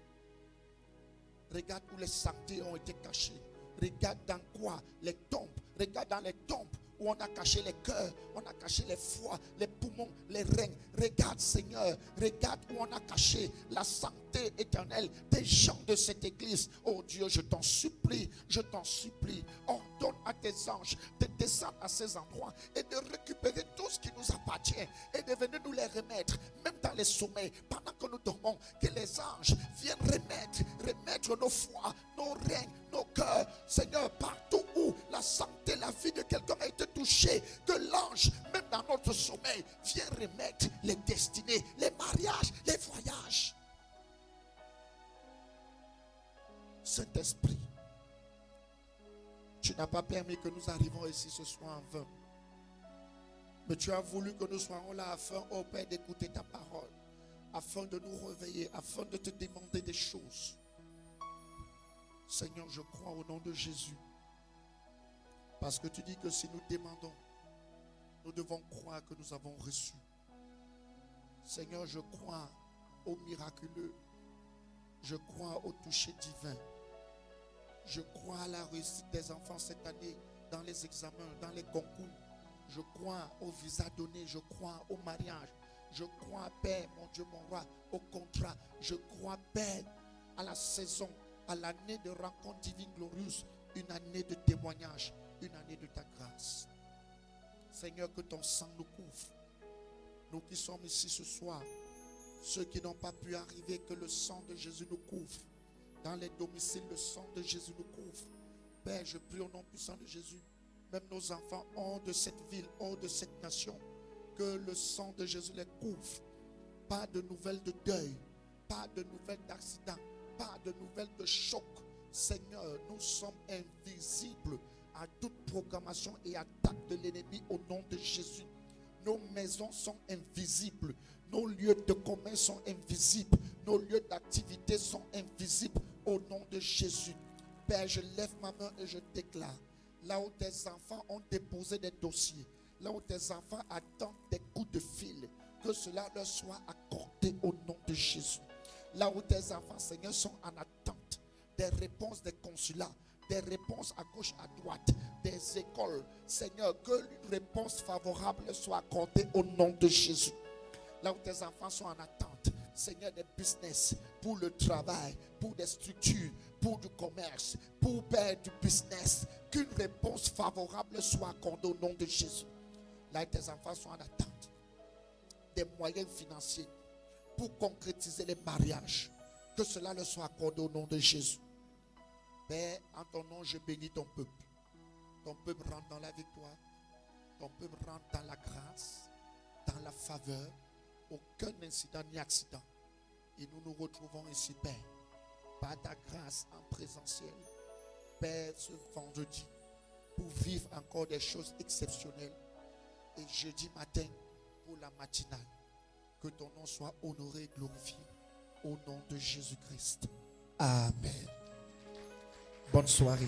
Regarde où les saintetés ont été cachées. Regarde dans quoi les tombes. Regarde dans les tombes où on a caché les cœurs, on a caché les foies, les poumons, les reins. Regarde, Seigneur, regarde où on a caché la santé éternelle des gens de cette église. Oh Dieu, je t'en supplie, ordonne à tes anges de descendre à ces endroits et de récupérer tout ce qui nous appartient et de venir nous les remettre, même dans les sommeils, pendant que nous dormons, que les anges viennent remettre nos foies, nos reins, nos cœurs, Seigneur, partout où la santé, la vie de quelqu'un a été touchée, que l'ange, même dans notre sommeil, vient remettre les destinées, les mariages, les voyages. Saint-Esprit, tu n'as pas permis que nous arrivions ici ce soir en vain, mais tu as voulu que nous soyons là afin, oh Père, d'écouter ta parole, afin de nous réveiller, afin de te demander des choses. Seigneur, je crois au nom de Jésus. Parce que tu dis que si nous demandons, nous devons croire que nous avons reçu. Seigneur, je crois au miraculeux. Je crois au toucher divin. Je crois à la réussite des enfants cette année dans les examens, dans les concours. Je crois au visa donné. Je crois au mariage. Je crois, Père, mon Dieu, mon roi, au contrat. Je crois, Père, à la saison, à l'année de rencontre divine glorieuse, une année de témoignage, une année de ta grâce. Seigneur, que ton sang nous couvre. Nous qui sommes ici ce soir, ceux qui n'ont pas pu arriver, que le sang de Jésus nous couvre. Dans les domiciles, le sang de Jésus nous couvre. Père, je prie au nom puissant de Jésus. Même nos enfants hors de cette ville, hors de cette nation, que le sang de Jésus les couvre. Pas de nouvelles de deuil, pas de nouvelles d'accident, pas de nouvelles de choc. Seigneur, nous sommes invisibles à toute programmation et attaque de l'ennemi au nom de Jésus. Nos maisons sont invisibles. Nos lieux de commerce sont invisibles. Nos lieux d'activité sont invisibles au nom de Jésus. Père, je lève ma main et je déclare, là où tes enfants ont déposé des dossiers, là où tes enfants attendent des coups de fil, que cela leur soit accordé au nom de Jésus. Là où tes enfants, Seigneur, sont en attente des réponses des consulats, des réponses à gauche, à droite, des écoles, Seigneur, que une réponse favorable soit accordée au nom de Jésus. Là où tes enfants sont en attente, Seigneur, des business, pour le travail, pour des structures, pour du commerce, pour Père du business, qu'une réponse favorable soit accordée au nom de Jésus. Là où tes enfants sont en attente des moyens financiers pour concrétiser les mariages, que cela leur soit accordé au nom de Jésus. Père, en ton nom, je bénis ton peuple. Ton peuple rentre dans la victoire. Ton peuple rentre dans la grâce, dans la faveur. Aucun incident ni accident. Et nous nous retrouvons ici, Père, par ta grâce en présentiel. Père, ce vendredi, pour vivre encore des choses exceptionnelles. Et jeudi matin, pour la matinale. Que ton nom soit honoré et glorifié. Au nom de Jésus-Christ. Amen. Bonne soirée.